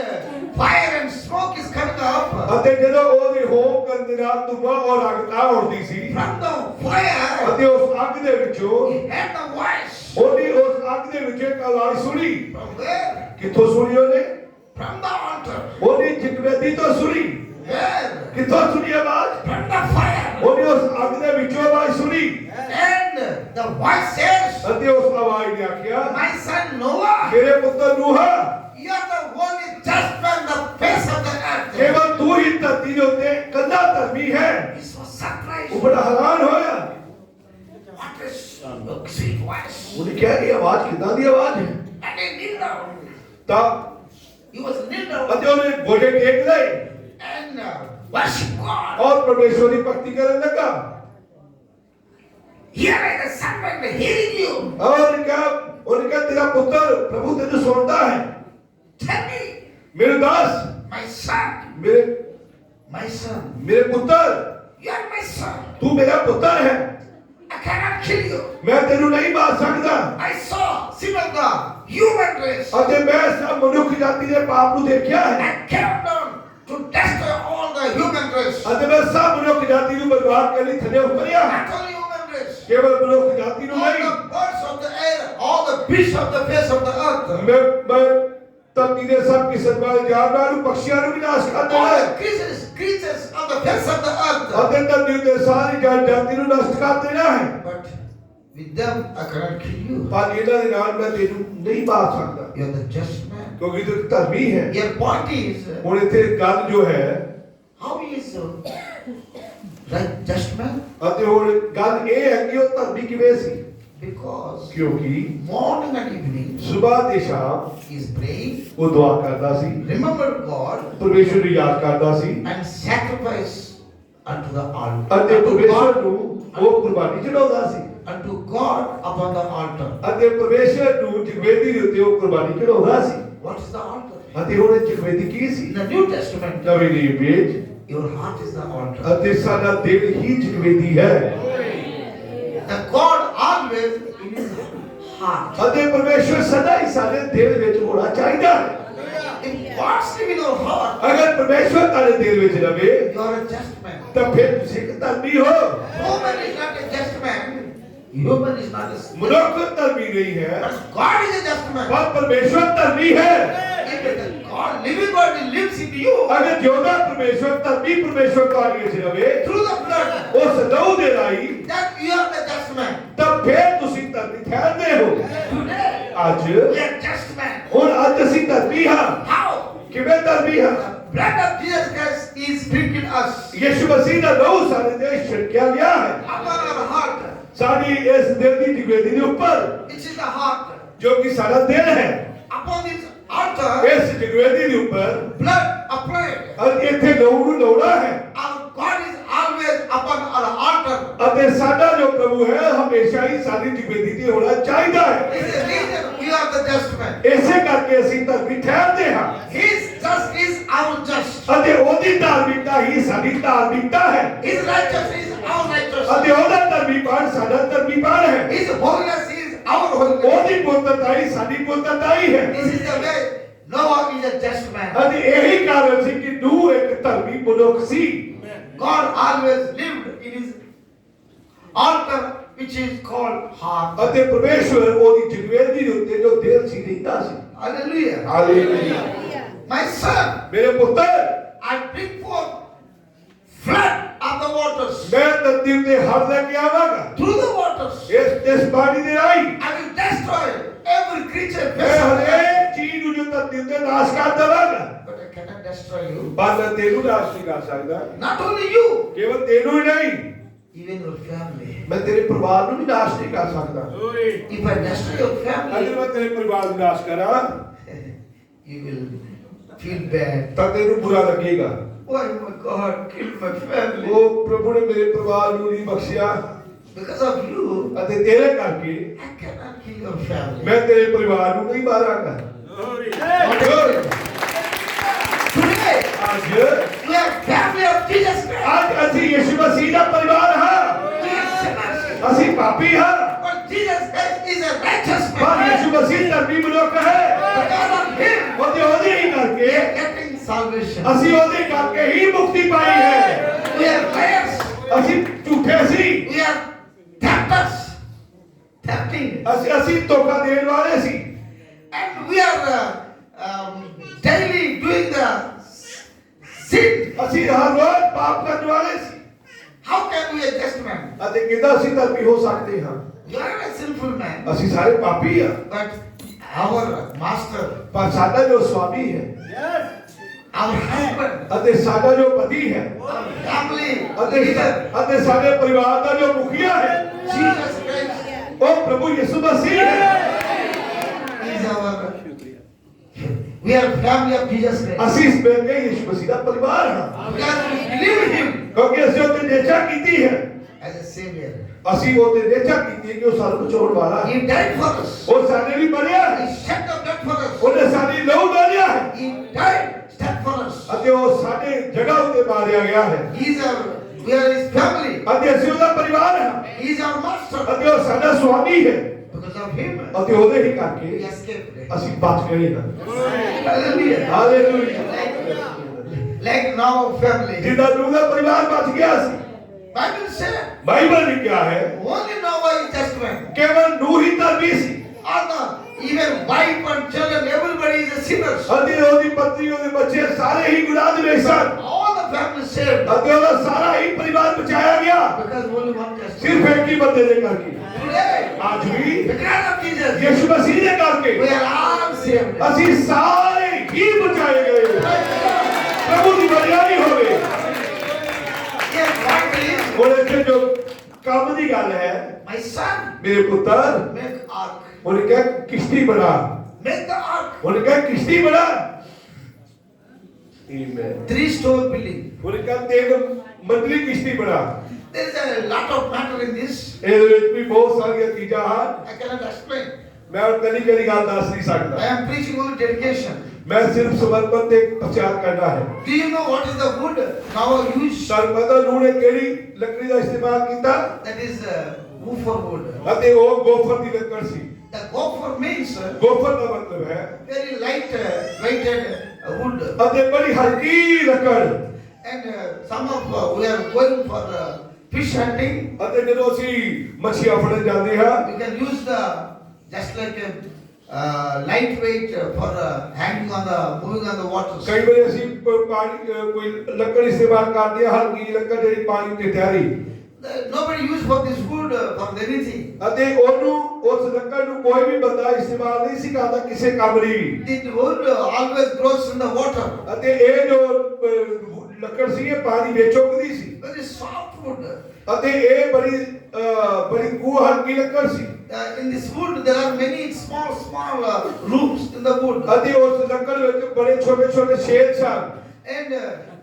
fire and smoke is coming up ਅਤੇ ਜਦੋਂ ਉਹਦੀ ਹੋਮ ਕਰਨ ਦੇ ਨਾਲ ਧੂਆਂ ਔਰ ਅੱਗ ਤਾਂ ਉੱਠਦੀ ਸੀ from the fire, ਅਤੇ ਉਸ ਅੱਗ ਦੇ ਵਿੱਚੋਂ he heard the voice. ਉਹਨੇ ਉਸ ਅੱਗ ਦੇ ਵਿੱਚ ਇੱਕ ਆਵਾਜ਼ ਸੁਣੀ। From where? ਕਿੱਥੋਂ ਸੁਣੀ ਉਹਨੇ? From the altar. ਉਹਨੇ ਜਿਗਵੇਦੀ ਤੋਂ ਸੁਣੀ। Where? ਕਿੱਥੋਂ ਸੁਣੀ ਆਵਾਜ਼? From the fire. ਉਹਨੇ ਉਸ ਅੱਗ ਦੇ ਵਿੱਚੋਂ ਆਵਾਜ਼ ਸੁਣੀ And the voice says, ਅਤੇ ਉਸ ਆਵਾਜ਼ ਨੇ ਆਖਿਆ my son ਧਰਤੀ ਦੇ ਉੱਤੇ ਕੱਲਾ ਧਰਮੀ ਹੈ। He was surprised. ਉਹ ਬੜਾ ਹੈਰਾਨ ਹੋਇਆ। What is your sweet voice? ਉਹਨੇ ਕਿਹਾ ਇਹ ਆਵਾਜ਼ ਕਿੱਦਾਂ ਦੀ ਆਵਾਜ਼ ਹੈ? And he knelt down. ਤਾਂ He was knelt down ਅਤੇ ਉਹਨੇ ਗੋਡੇ ਟੇਕ ਲਏ and worship God. ਔਰ ਪਰਮੇਸ਼ਵਰ ਦੀ ਭਗਤੀ ਕਰਨ ਲੱਗਾ। Here is the servant hearing you. ਔਰ ਉਹਨੇ ਕਿਹਾ ਤੇਰਾ ਪੁੱਤਰ ਪ੍ਰਭੂ ਤੈਨੂੰ ਸੁਣਦਾ ਹੈ। Tell me, ਮੇਰੇ ਦਾਸ my son, my son, ਮੇਰੇ ਪੁੱਤਰ you are my son. ਤੂੰ ਮੇਰਾ ਪੁੱਤਰ ਹੈ। I cannot kill you. ਮੈਂ ਤੈਨੂੰ ਨਹੀਂ ਮਾਰ ਸਕਦਾ। I saw sin of the human race. ਅਤੇ ਮੈਂ ਸਭ ਮਨੁੱਖ ਜਾਤੀ ਦੇ ਪਾਪ ਨੂੰ ਦੇਖਿਆ ਹੈ। I came down to destroy all the human race. ਅਤੇ ਮੈਂ ਸਭ ਮਨੁੱਖ ਜਾਤੀ ਨੂੰ ਬਰਬਾਦ ਕਰਨ ਲਈ ਥੱਲੇ ਉਤਰਿਆ। Not only human race. ਕੇਵਲ ਮਨੁੱਖ ਜਾਤੀ ਨੂੰ All ਨਹੀਂ, the birds of the air, all the beasts of the face of the earth. ਮੈਂ ਧਰਤੀ ਦੇ ਸਭ ਕਿਸਮ ਵਾਲੇ ਜਾਨਵਰਾਂ ਨੂੰ, ਪਕਸ਼ੀਆਂ ਨੂੰ ਵੀ ਨਾਸ਼ ਕਰ ਦੇਣਾ All ਹੈ। the creatures of the face of the earth. ਅਤੇ ਧਰਤੀ ਦੇ ਸਾਰੀ ਜਾਤੀ ਨੂੰ ਨਸ਼ਟ ਕਰ ਦੇਣਾ ਹੈ। But with them I cannot kill you. ਪਰ ਇਹਨਾਂ ਦੇ ਨਾਲ ਮੈਂ ਤੈਨੂੰ ਨਹੀਂ ਮਾਰ ਸਕਦਾ You are the just man. ਕਿਉਂਕਿ ਤੂੰ ਇੱਕ ਧਰਮੀ ਹੈ। Your point is, ਹੁਣ ਇੱਥੇ ਗੱਲ ਜੋ ਹੈ how he is right just man? ਅਤੇ ਹੁਣ ਗੱਲ ਇਹ ਹੈ ਕਿ ਉਹ ਧਰਮੀ ਕਿਵੇਂ ਸੀ? Because ਕਿਉਂਕਿ morning and evening ਸਵੇਰ ਤੇ ਸ਼ਾਮ he is praying, ਉਹ ਦੁਆ ਕਰਦਾ ਸੀ, remember God, ਪਰਮੇਸ਼ਵਰ ਨੂੰ ਯਾਦ ਕਰਦਾ ਸੀ and sacrifice unto the altar. ਅਤੇ Unto ਪਰਮੇਸ਼ਵਰ God, ਨੂੰ ਉਹ ਕੁਰਬਾਨੀ ਚੜਾਉਂਦਾ ਸੀ unto God upon the altar. ਅਤੇ ਪਰਮੇਸ਼ਵਰ ਨੂੰ ਜਗਵੇਦੀ ਦੇ ਉੱਤੇ ਉਹ ਕੁਰਬਾਨੀ ਚੜਾਉਂਦਾ ਸੀ। What is the altar? ਅਤੇ ਹੁਣ ਇਹ ਜਗਵੇਦੀ ਕੀ ਸੀ? In the New Testament, ਨਵੇਂ ਨਿਯਮ ਵਿੱਚ your heart is the altar. ਅਤੇ ਸਾਡਾ ਦਿਲ ਹੀ ਜਗਵੇਦੀ ਹੈ। The God always in his heart. ਅਤੇ ਪਰਮੇਸ਼ਵਰ ਸਦਾ ਹੀ ਸਾਡੇ ਦਿਲ ਵਿੱਚ ਹੋਣਾ ਚਾਹੀਦਾ ਹੈ। If God's live in your heart, ਅਗਰ ਪਰਮੇਸ਼ਵਰ ਤੁਹਾਡੇ ਦਿਲ ਵਿੱਚ ਰਵੇ you are a just man. ਤਾਂ ਫਿਰ ਤੁਸੀਂ ਇੱਕ ਧਰਮੀ ਹੋ। Woman is not a just man. Human is not a ਮਨੁੱਖ ਧਰਮੀ ਨਹੀਂ ਹੈ, But God is a just man. ਪਰ ਪਰਮੇਸ਼ਵਰ ਧਰਮੀ ਹੈ। If the God, living God, lives in you ਅਗਰ ਜਿਉਂਦਾ ਪਰਮੇਸ਼ਵਰ ਧਰਮੀ ਪਰਮੇਸ਼ਵਰ ਤੁਹਾਡੇ ਵਿੱਚ ਰਵੇ through the blood, ਉਸ ਲਹੂ ਦੇ ਰਾਹੀਂ, that you are the just man. ਤਾਂ ਫਿਰ ਤੁਸੀਂ ਧਰਮੀ ਠਹਿਰਦੇ ਹੋ। Today, ਅੱਜ we are just man. ਹੁਣ ਅੱਜ ਅਸੀਂ ਧਰਮੀ ਹਾਂ। How? ਕਿਵੇਂ ਧਰਮੀ ਹਾਂ? The blood of Jesus Christ is sprinkled us ਯਿਸੂ ਮਸੀਹ ਦਾ ਲਹੂ ਸਾਡੇ ਤੇ ਛਿੜਕਿਆ ਗਿਆ ਹੈ, upon our heart. ਸਾਡੀ ਇਸ ਦਿਲ ਦੀ ਜਗਵੇਦੀ ਦੇ ਉੱਪਰ, It is the heart. ਜੋ ਕਿ ਸਾਡਾ ਦਿਲ ਹੈ। Upon this altar, ਇਸ ਜਗਵੇਦੀ ਦੇ ਉੱਪਰ blood applied. ਅਤੇ ਇੱਥੇ ਲਹੂ ਨੂੰ ਲਾਉਣਾ ਹੈ। Our God is always upon our altar. ਅਤੇ ਸਾਡਾ ਜੋ ਪ੍ਰਭੂ ਹੈ ਹਮੇਸ਼ਾ ਹੀ ਸਾਡੀ ਜਗਵੇਦੀ ਤੇ ਹੋਣਾ ਚਾਹੀਦਾ ਹੈ। This is the reason we are the just man. ਇਸੇ ਕਰਕੇ ਅਸੀਂ ਧਰਮੀ ਠਹਿਰਦੇ ਹਾਂ His just is our just. ਅਤੇ ਉਹਦੀ ਧਾਰਮਿਕਤਾ ਹੀ ਸਾਡੀ ਧਾਰਮਿਕਤਾ ਹੈ His righteousness is our righteousness. ਅਤੇ ਉਹਦਾ ਧਰਮੀਪਣ ਸਾਡਾ ਧਰਮੀਪਣ ਹੈ। His holiness is our holiness. ਉਹਦੀ ਪਵਿੱਤਰਤਾ ਹੀ ਸਾਡੀ ਪਵਿੱਤਰਤਾ ਹੀ ਹੈ। This is the way Noah is a just man. ਅਤੇ ਇਹੀ ਕਾਰਨ ਸੀ ਕਿ ਨੂਹ ਇੱਕ ਧਰਮੀ ਮਨੁੱਖ ਸੀ। God always lived in his altar, which is called heart. ਅਤੇ ਪਰਮੇਸ਼ਵਰ ਉਹਦੀ ਜਗਵੇਦੀ ਦੇ ਉੱਤੇ ਜੋ ਦਿਲ ਸੀ ਰਹਿੰਦਾ ਸੀ। Hallelujah. ਹਾਲੇਲੂਇਆ। My son, ਮੇਰੇ ਪੁੱਤਰ, I bring forth flood of the waters. ਮੈਂ ਧਰਤੀ ਉੱਤੇ ਹੜ੍ਹ ਲੈ ਕੇ ਆਵਾਂਗਾ। Through the waters, ਇਸ ਪਾਣੀ ਦੇ ਰਾਹੀਂ I will destroy every creature. ਮੈਂ ਹਰੇਕ ਚੀਜ਼ ਨੂੰ ਜੋ ਧਰਤੀ ਉੱਤੇ ਨਾਸ਼ ਕਰ ਦੇਵਾਂਗਾ। But I cannot destroy you. ਪਰ ਮੈਂ ਤੈਨੂੰ ਨਾਸ਼ ਨਹੀਂ ਕਰ ਸਕਦਾ। Not only you, ਕੇਵਲ ਤੈਨੂੰ ਹੀ ਨਹੀਂ, even your family. ਮੈਂ ਤੇਰੇ ਪਰਿਵਾਰ ਨੂੰ ਵੀ ਨਾਸ਼ ਨਹੀਂ ਕਰ ਸਕਦਾ। If I destroy your ਅਗਰ family, ਮੈਂ ਤੇਰੇ ਪਰਿਵਾਰ ਨੂੰ ਨਾਸ਼ ਕਰਾਂ you will feel bad. ਤਾਂ ਤੈਨੂੰ ਬੁਰਾ ਲੱਗੇਗਾ। Why my God killed my family? ਉਹ ਪ੍ਰਭੂ ਨੇ ਮੇਰੇ ਪਰਿਵਾਰ ਨੂੰ ਨਹੀਂ ਬਖਸ਼ਿਆ Because of you, ਅਤੇ ਤੇਰੇ ਕਰਕੇ I cannot kill your family. ਮੈਂ ਤੇਰੇ ਪਰਿਵਾਰ ਨੂੰ ਨਹੀਂ ਮਾਰਾਂਗਾ। Today, ਅੱਜ we are family of Jesus Christ. ਅੱਜ ਅਸੀਂ ਯਿਸੂ ਮਸੀਹ ਦਾ ਪਰਿਵਾਰ ਹਾਂ। We are sinners. ਅਸੀਂ ਪਾਪੀ ਹਾਂ, But Jesus Christ is a righteous ਪਰ man. ਯਿਸੂ ਮਸੀਹ ਧਰਮੀ ਮਨੁੱਖ ਹੈ। Because of him, ਉਹਦੇ ਹੀ we ਕਰਕੇ are getting salvation. ਅਸੀਂ ਉਹਦੇ ਕਰਕੇ ਹੀ ਮੁਕਤੀ ਪਾਈ ਹੈ। We are liars. ਅਸੀਂ ਝੂਠੇ ਸੀ, We are tempters. Tempting. ਅਸੀਂ ਧੋਖਾ ਦੇਣ ਵਾਲੇ ਸੀ And we are daily doing the sin. ਅਸੀਂ ਹਰ ਰੋਜ਼ ਪਾਪ ਕਰਨ ਵਾਲੇ ਸੀ How can we a just man? ਅਤੇ ਕਿੱਦਾਂ ਅਸੀਂ ਧਰਮੀ ਹੋ ਸਕਦੇ ਹਾਂ? You are a sinful man. ਅਸੀਂ ਸਾਰੇ ਪਾਪੀ ਹਾਂ, But our master, ਪਰ ਸਾਡਾ ਜੋ ਸੁਆਮੀ ਹੈ our husband, ਅਤੇ ਸਾਡਾ ਜੋ ਪਤੀ ਹੈ our family ਅਤੇ leader, ਅਤੇ ਸਾਡੇ ਪਰਿਵਾਰ ਦਾ ਜੋ ਮੁਖੀਆ ਹੈ Jesus Christ ਉਹ ਪ੍ਰਭੂ ਯਿਸੂ ਮਸੀਹ ਹੈ। is our. We are family of Jesus Christ. ਅਸੀਂ ਇਸ ਬੇਕੇ ਯਿਸੂ ਮਸੀਹ ਦਾ ਪਰਿਵਾਰ ਹਾਂ Because we believe Him ਕਿਉਂਕਿ ਅਸੀਂ ਉਹਤੇ ਨਿਸ਼ਚਾ ਕੀਤੀ ਹੈ as a Savior. ਅਸੀਂ ਉਹਤੇ ਨਿਸ਼ਚਾ ਕੀਤੀ ਹੈ ਕਿ ਉਹ ਸਾਨੂੰ ਬਚਾਉਣ ਵਾਲਾ ਹੈ। He died for us. ਉਹ ਸਾਡੇ ਲਈ ਮਰਿਆ ਹੈ, He shed the blood for us. ਉਹਨੇ ਸਾਡੀ ਲਹੂ ਡਾਲਿਆ ਹੈ He died, shed for us. ਅਤੇ ਉਹ ਸਾਡੇ ਜਗ੍ਹਾ ਉੱਤੇ ਮਾਰਿਆ ਗਿਆ ਹੈ He is our. We are His family. ਅਤੇ ਅਸੀਂ ਉਹਦਾ ਪਰਿਵਾਰ ਹਾਂ He is our master. ਅਤੇ ਉਹ ਸਾਡਾ ਸੁਆਮੀ ਹੈ Because of Him, ਅਤੇ ਉਹਦੇ ਹੀ we ਕਰਕੇ escaped. ਅਸੀਂ ਬਚ ਗਏ ਹਾਂ। Hallelujah. Hallelujah. Like now, family. ਜਿੱਦਾਂ ਨੂਹ ਦਾ ਪਰਿਵਾਰ ਬਚ ਗਿਆ ਸੀ, Bible said ਬਾਈਬਲ ਨੇ ਕਿਹਾ ਹੈ only Noah is just one. ਕੇਵਲ ਨੂਹ ਹੀ ਧਰਮੀ ਸੀ All the even wife and children, everybody is a sinner. ਅਤੇ ਉਹਦੀ ਪਤਨੀ ਉਹਦੇ ਬੱਚੇ ਸਾਰੇ ਹੀ ਗੁਨਾਹ ਦੇ ਵਿੱਚ ਸਨ All the family saved ਅਤੇ ਉਹਦਾ ਸਾਰਾ ਹੀ ਪਰਿਵਾਰ ਬਚਾਇਆ ਗਿਆ because only one testament. ਸਿਰਫ ਇੱਕ ਹੀ ਬੰਦੇ ਦੇ ਕਰਕੇ। Today, ਅੱਜ ਵੀ because of Jesus, ਯਿਸੂ ਮਸੀਹ ਦੇ ਕਰਕੇ we are all saved. ਅਸੀਂ ਸਾਰੇ ਹੀ ਬਚਾਏ ਗਏ। ਪ੍ਰਭੂ ਦੀ ਬੜਾਈ ਹੋਵੇ। Yes, what is ਹੁਣ ਇੱਥੇ ਜੋ ਕੰਮ ਦੀ ਗੱਲ ਹੈ, my son? ਮੇਰੇ ਪੁੱਤਰ Make ark. ਉਹਨੇ ਕਿਹਾ ਕਿਸ਼ਤੀ ਬਣਾ, Make the ark. ਉਹਨੇ ਕਿਹਾ ਕਿਸ਼ਤੀ ਬਣਾ। ਆਮੀਨ। 3-story building. ਉਹਨੇ ਕਿਹਾ 3 ਮੰਜ਼ਲੀ ਕਿਸ਼ਤੀ ਬਣਾ। There is a lot of matter in this. ਇਹਦੇ ਵਿੱਚ ਵੀ ਬਹੁਤ ਸਾਰੀਆਂ ਚੀਜ਼ਾਂ ਹਨ, I cannot explain. ਮੈਂ ਹੁਣ ਕਦੀ ਗੱਲ ਦੱਸ ਨਹੀਂ I ਸਕਦਾ। am preaching only dedication. ਮੈਂ ਸਿਰਫ ਸਮਰਪਣ ਤੇ ਪ੍ਰਚਾਰ ਕਰਨਾ ਹੈ। Do you know what is the wood now used? ਤੁਹਾਨੂੰ ਪਤਾ ਨੂਹ ਨੇ ਕਿਹੜੀ ਲੱਕੜੀ ਦਾ ਇਸਤੇਮਾਲ ਕੀਤਾ? That is gopher wood. ਅਤੇ ਉਹ ਗੋਫਰ ਦੀ ਲੱਕੜ ਸੀ। The gopher means ਗੋਫਰ ਦਾ ਮਤਲਬ ਹੈ very light weighted wood. ਅਤੇ ਬੜੀ ਹਲਕੀ ਲੱਕੜ। And some of we are going for fish hunting. ਅਤੇ ਜਦੋਂ ਅਸੀਂ ਮੱਛੀਆਂ ਫੜਨ ਜਾਂਦੇ ਹਾਂ, We can use the just like a lightweight for hanging on the moving on the waters. ਕਈ ਵਾਰ ਅਸੀਂ ਪਾਣੀ ਕੋਈ ਲੱਕੜ ਇਸਤੇਮਾਲ ਕਰਦੇ ਹਾਂ, ਹਲਕੀ ਲੱਕੜ ਜਿਹੜੀ ਪਾਣੀ ਤੇ ਤੈਰੀ। Nobody use for this wood for anything. ਅਤੇ ਉਹਨੂੰ ਉਸ ਲੱਕੜ ਨੂੰ ਕੋਈ ਵੀ ਬੰਦਾ ਇਸਤੇਮਾਲ ਨਹੀਂ ਸੀ ਕਰਦਾ ਕਿਸੇ ਕੰਮ ਲਈ। The wood always grows in the water. ਅਤੇ ਇਹ ਜੋ ਲੱਕੜ ਸੀ ਇਹ ਪਾਣੀ ਵਿੱਚ ਉੱਗਦੀ ਸੀ Very soft wood. ਅਤੇ ਇਹ ਬੜੀ ਹਲਕੀ ਲੱਕੜ ਸੀ। In this wood there are many small rooms in the wood. ਅਤੇ ਉਸ ਲੱਕੜ ਵਿੱਚ ਬੜੇ ਛੋਟੇ ਛੇਦ ਸਨ। And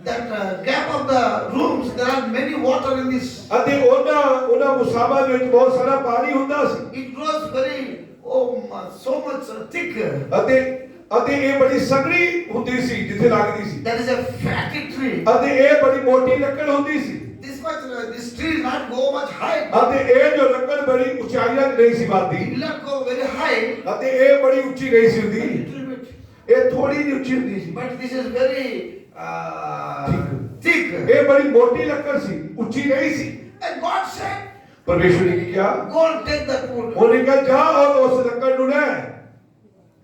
that gap of the rooms there are many water in this. ਅਤੇ ਉਹਨਾਂ ਮੁਸਾਬਾਂ ਵਿੱਚ ਬਹੁਤ ਸਾਰਾ ਪਾਣੀ ਹੁੰਦਾ ਸੀ। It grows very so much thick. ਅਤੇ ਇਹ ਬੜੀ ਸੰਘਣੀ ਹੁੰਦੀ ਸੀ ਜਿੱਥੇ ਲੱਗਦੀ ਸੀ। That is a fatty tree. ਅਤੇ ਇਹ ਬੜੀ ਮੋਟੀ ਲੱਕੜ ਹੁੰਦੀ ਸੀ। This tree not go much high. ਅਤੇ ਇਹ ਜੋ ਲੱਕੜ ਬੜੀ ਉਚਾਈਆਂ ਤੇ ਨਹੀਂ ਸੀ ਵੱਧਦੀ। It will not go very high. ਅਤੇ ਇਹ ਬੜੀ ਉੱਚੀ ਨਹੀਂ ਸੀ ਹੁੰਦੀ, Little bit. ਇਹ ਥੋੜੀ ਜਿਹੀ ਉੱਚੀ ਹੁੰਦੀ ਸੀ। But this is very thick. ਇਹ ਬੜੀ ਮੋਟੀ ਲੱਕੜ ਸੀ, ਉੱਚੀ ਨਹੀਂ ਸੀ। And God said, ਪਰਮੇਸ਼ਵਰ ਨੇ ਕੀ ਕਿਹਾ? go and take that wood. ਉਹਨੇ ਕਿਹਾ ਜਾ ਔਰ ਉਸ ਲੱਕੜ ਨੂੰ ਲੈ।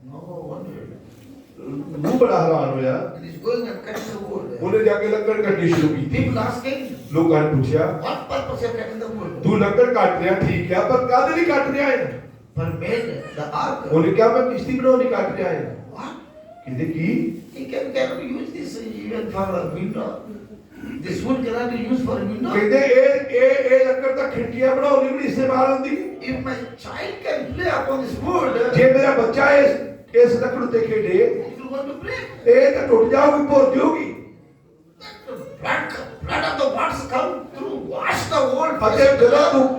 No wonder. ਨੂੰ ਬੜਾ ਹੈਰਾਨ ਹੋਇਆ। And he's going and cutting the wood. ਉਹਨੇ ਜਾ ਕੇ ਲੱਕੜ ਕੱਟਣੀ ਸ਼ੁਰੂ ਕੀਤੀ। People asking, ਲੋਕਾਂ ਨੇ ਪੁੱਛਿਆ what purpose you are cutting the wood? ਤੂੰ ਲੱਕੜ ਕੱਟ ਰਿਹਾ, ਠੀਕ ਹੈ, ਪਰ ਕਾਹਦੇ ਲਈ ਕੱਟ ਰਿਹਾ ਹੈ? For made the ark. ਉਹਨੇ ਕਿਹਾ ਮੈਂ ਕਿਸ਼ਤੀ ਬਣਾਉਣ ਲਈ ਕੱਟ ਰਿਹਾ ਹੈ। What? ਕਹਿੰਦੇ ਕੀ? He cannot use this even for a window. This wood cannot be used for a window. ਕਹਿੰਦੇ ਇਹ ਲੱਕੜ ਤਾਂ ਖਿੜਕੀਆਂ ਬਣਾਉਣ ਲਈ ਵੀ ਨਹੀਂ ਇਸਤੇਮਾਲ ਹੁੰਦੀ। If my child can play upon this wood, ਜੇ ਮੇਰਾ ਬੱਚਾ ਇਸ ਲੱਕੜ ਉੱਤੇ ਖੇਡੇ, it will going to break. ਇਹ ਤਾਂ ਟੁੱਟ ਜਾਊਗੀ, ਭੁਰ ਜਾਊਗੀ। Blood of the waters come through, wash the whole ਅਤੇ face.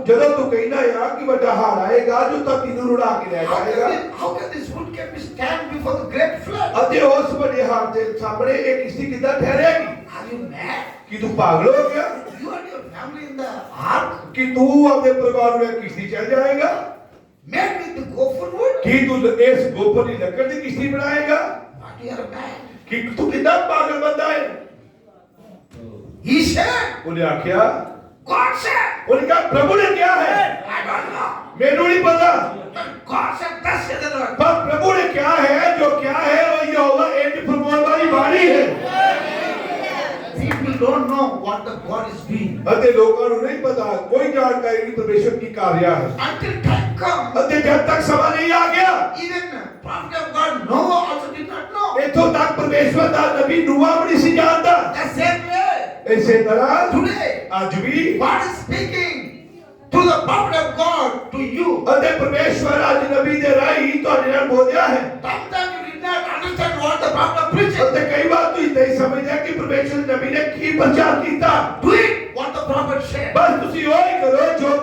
ਜਦੋਂ ਤੂੰ ਕਹਿੰਦਾ ਆ ਕਿ ਵੱਡਾ ਹਾੜ ਆਏਗਾ ਜੋ ਧਰਤੀ ਨੂੰ ਰੁੜਾ ਕੇ ਲੈ ਜਾਏਗਾ, How can this wood can be stand before the great flood? ਅਤੇ ਉਸ ਵੱਡੇ ਹਾੜ ਦੇ ਸਾਹਮਣੇ ਇਹ ਕਿਸ਼ਤੀ ਕਿੱਦਾਂ ਠਹਿਰੇਗੀ? Are you mad? ਕਿ ਤੂੰ ਪਾਗਲ ਹੋ ਗਿਆ? You and your family in the ark, ਕਿ ਤੂੰ ਆਪਣੇ ਪਰਿਵਾਰ ਨੂੰ ਕਿਸ਼ਤੀ ਚੱਲ ਜਾਏਗਾ? made with the gopher wood? ਕਿ ਤੂੰ ਇਸ ਗੋਫਰ ਦੀ ਲੱਕੜ ਦੀ ਕਿਸ਼ਤੀ ਬਣਾਏਗਾ? What you are mad? ਕਿ ਤੂੰ ਕਿੰਨਾ ਪਾਗਲ ਬੰਦਾ ਹੈ? He said, ਉਹਨੇ ਆਖਿਆ, God said, ਉਹਨੇ ਕਿਹਾ ਪ੍ਰਭੂ ਨੇ ਕਿਹਾ ਹੈ, I don't know. ਮੈਨੂੰ ਨਹੀਂ ਪਤਾ, God said, thus said the Lord. ਪਰ ਪ੍ਰਭੂ ਨੇ ਕਿਹਾ ਹੈ, ਜੋ ਕਿਹਾ ਹੈ ਉਹ ਯਹੋਵਾ ਇੰਜ ਫਰਮਾਉਣ ਵਾਲੀ ਬਾਣੀ ਹੈ। People don't know what the God is doing. ਅਤੇ ਲੋਕਾਂ ਨੂੰ ਨਹੀਂ ਪਤਾ, ਕੋਈ ਜਾਣਕਾਰੀ ਨਹੀਂ ਪਰਮੇਸ਼ਰ ਕੀ ਕਰ ਰਿਹਾ ਹੈ। Until time comes, ਅਤੇ ਜਦ ਤੱਕ ਸਮਾਂ ਨਹੀਂ ਆ ਗਿਆ, even prophet of God Noah also did not know. ਇੱਥੋਂ ਤੱਕ ਪਰਮੇਸ਼ਵਰ ਦਾ ਨਬੀ ਨੂਹਾ ਵੀ ਨਹੀਂ ਸੀ ਜਾਣਦਾ। The same way, ਇਸੇ ਤਰ੍ਹਾਂ today, ਅੱਜ ਵੀ God is speaking to the prophet of God, to you. ਅਤੇ ਪਰਮੇਸ਼ਵਰ ਅੱਜ ਨਬੀ ਦੇ ਰਾਹੀਂ ਤੁਹਾਡੇ ਨਾਲ ਬੋਲਿਆ ਹੈ। Sometimes you did not understand what the prophet preached. ਅਤੇ ਕਈ ਵਾਰ ਤੁਸੀਂ ਨਹੀਂ ਸਮਝਦੇ ਕਿ ਪਰਮੇਸ਼ਵਰ ਦੇ ਨਬੀ ਨੇ ਕੀ ਪ੍ਰਚਾਰ ਕੀਤਾ। Do it what the prophet said. ਬਸ ਤੁਸੀਂ ਉਹ ਹੀ ਕਰੋ ਜੋ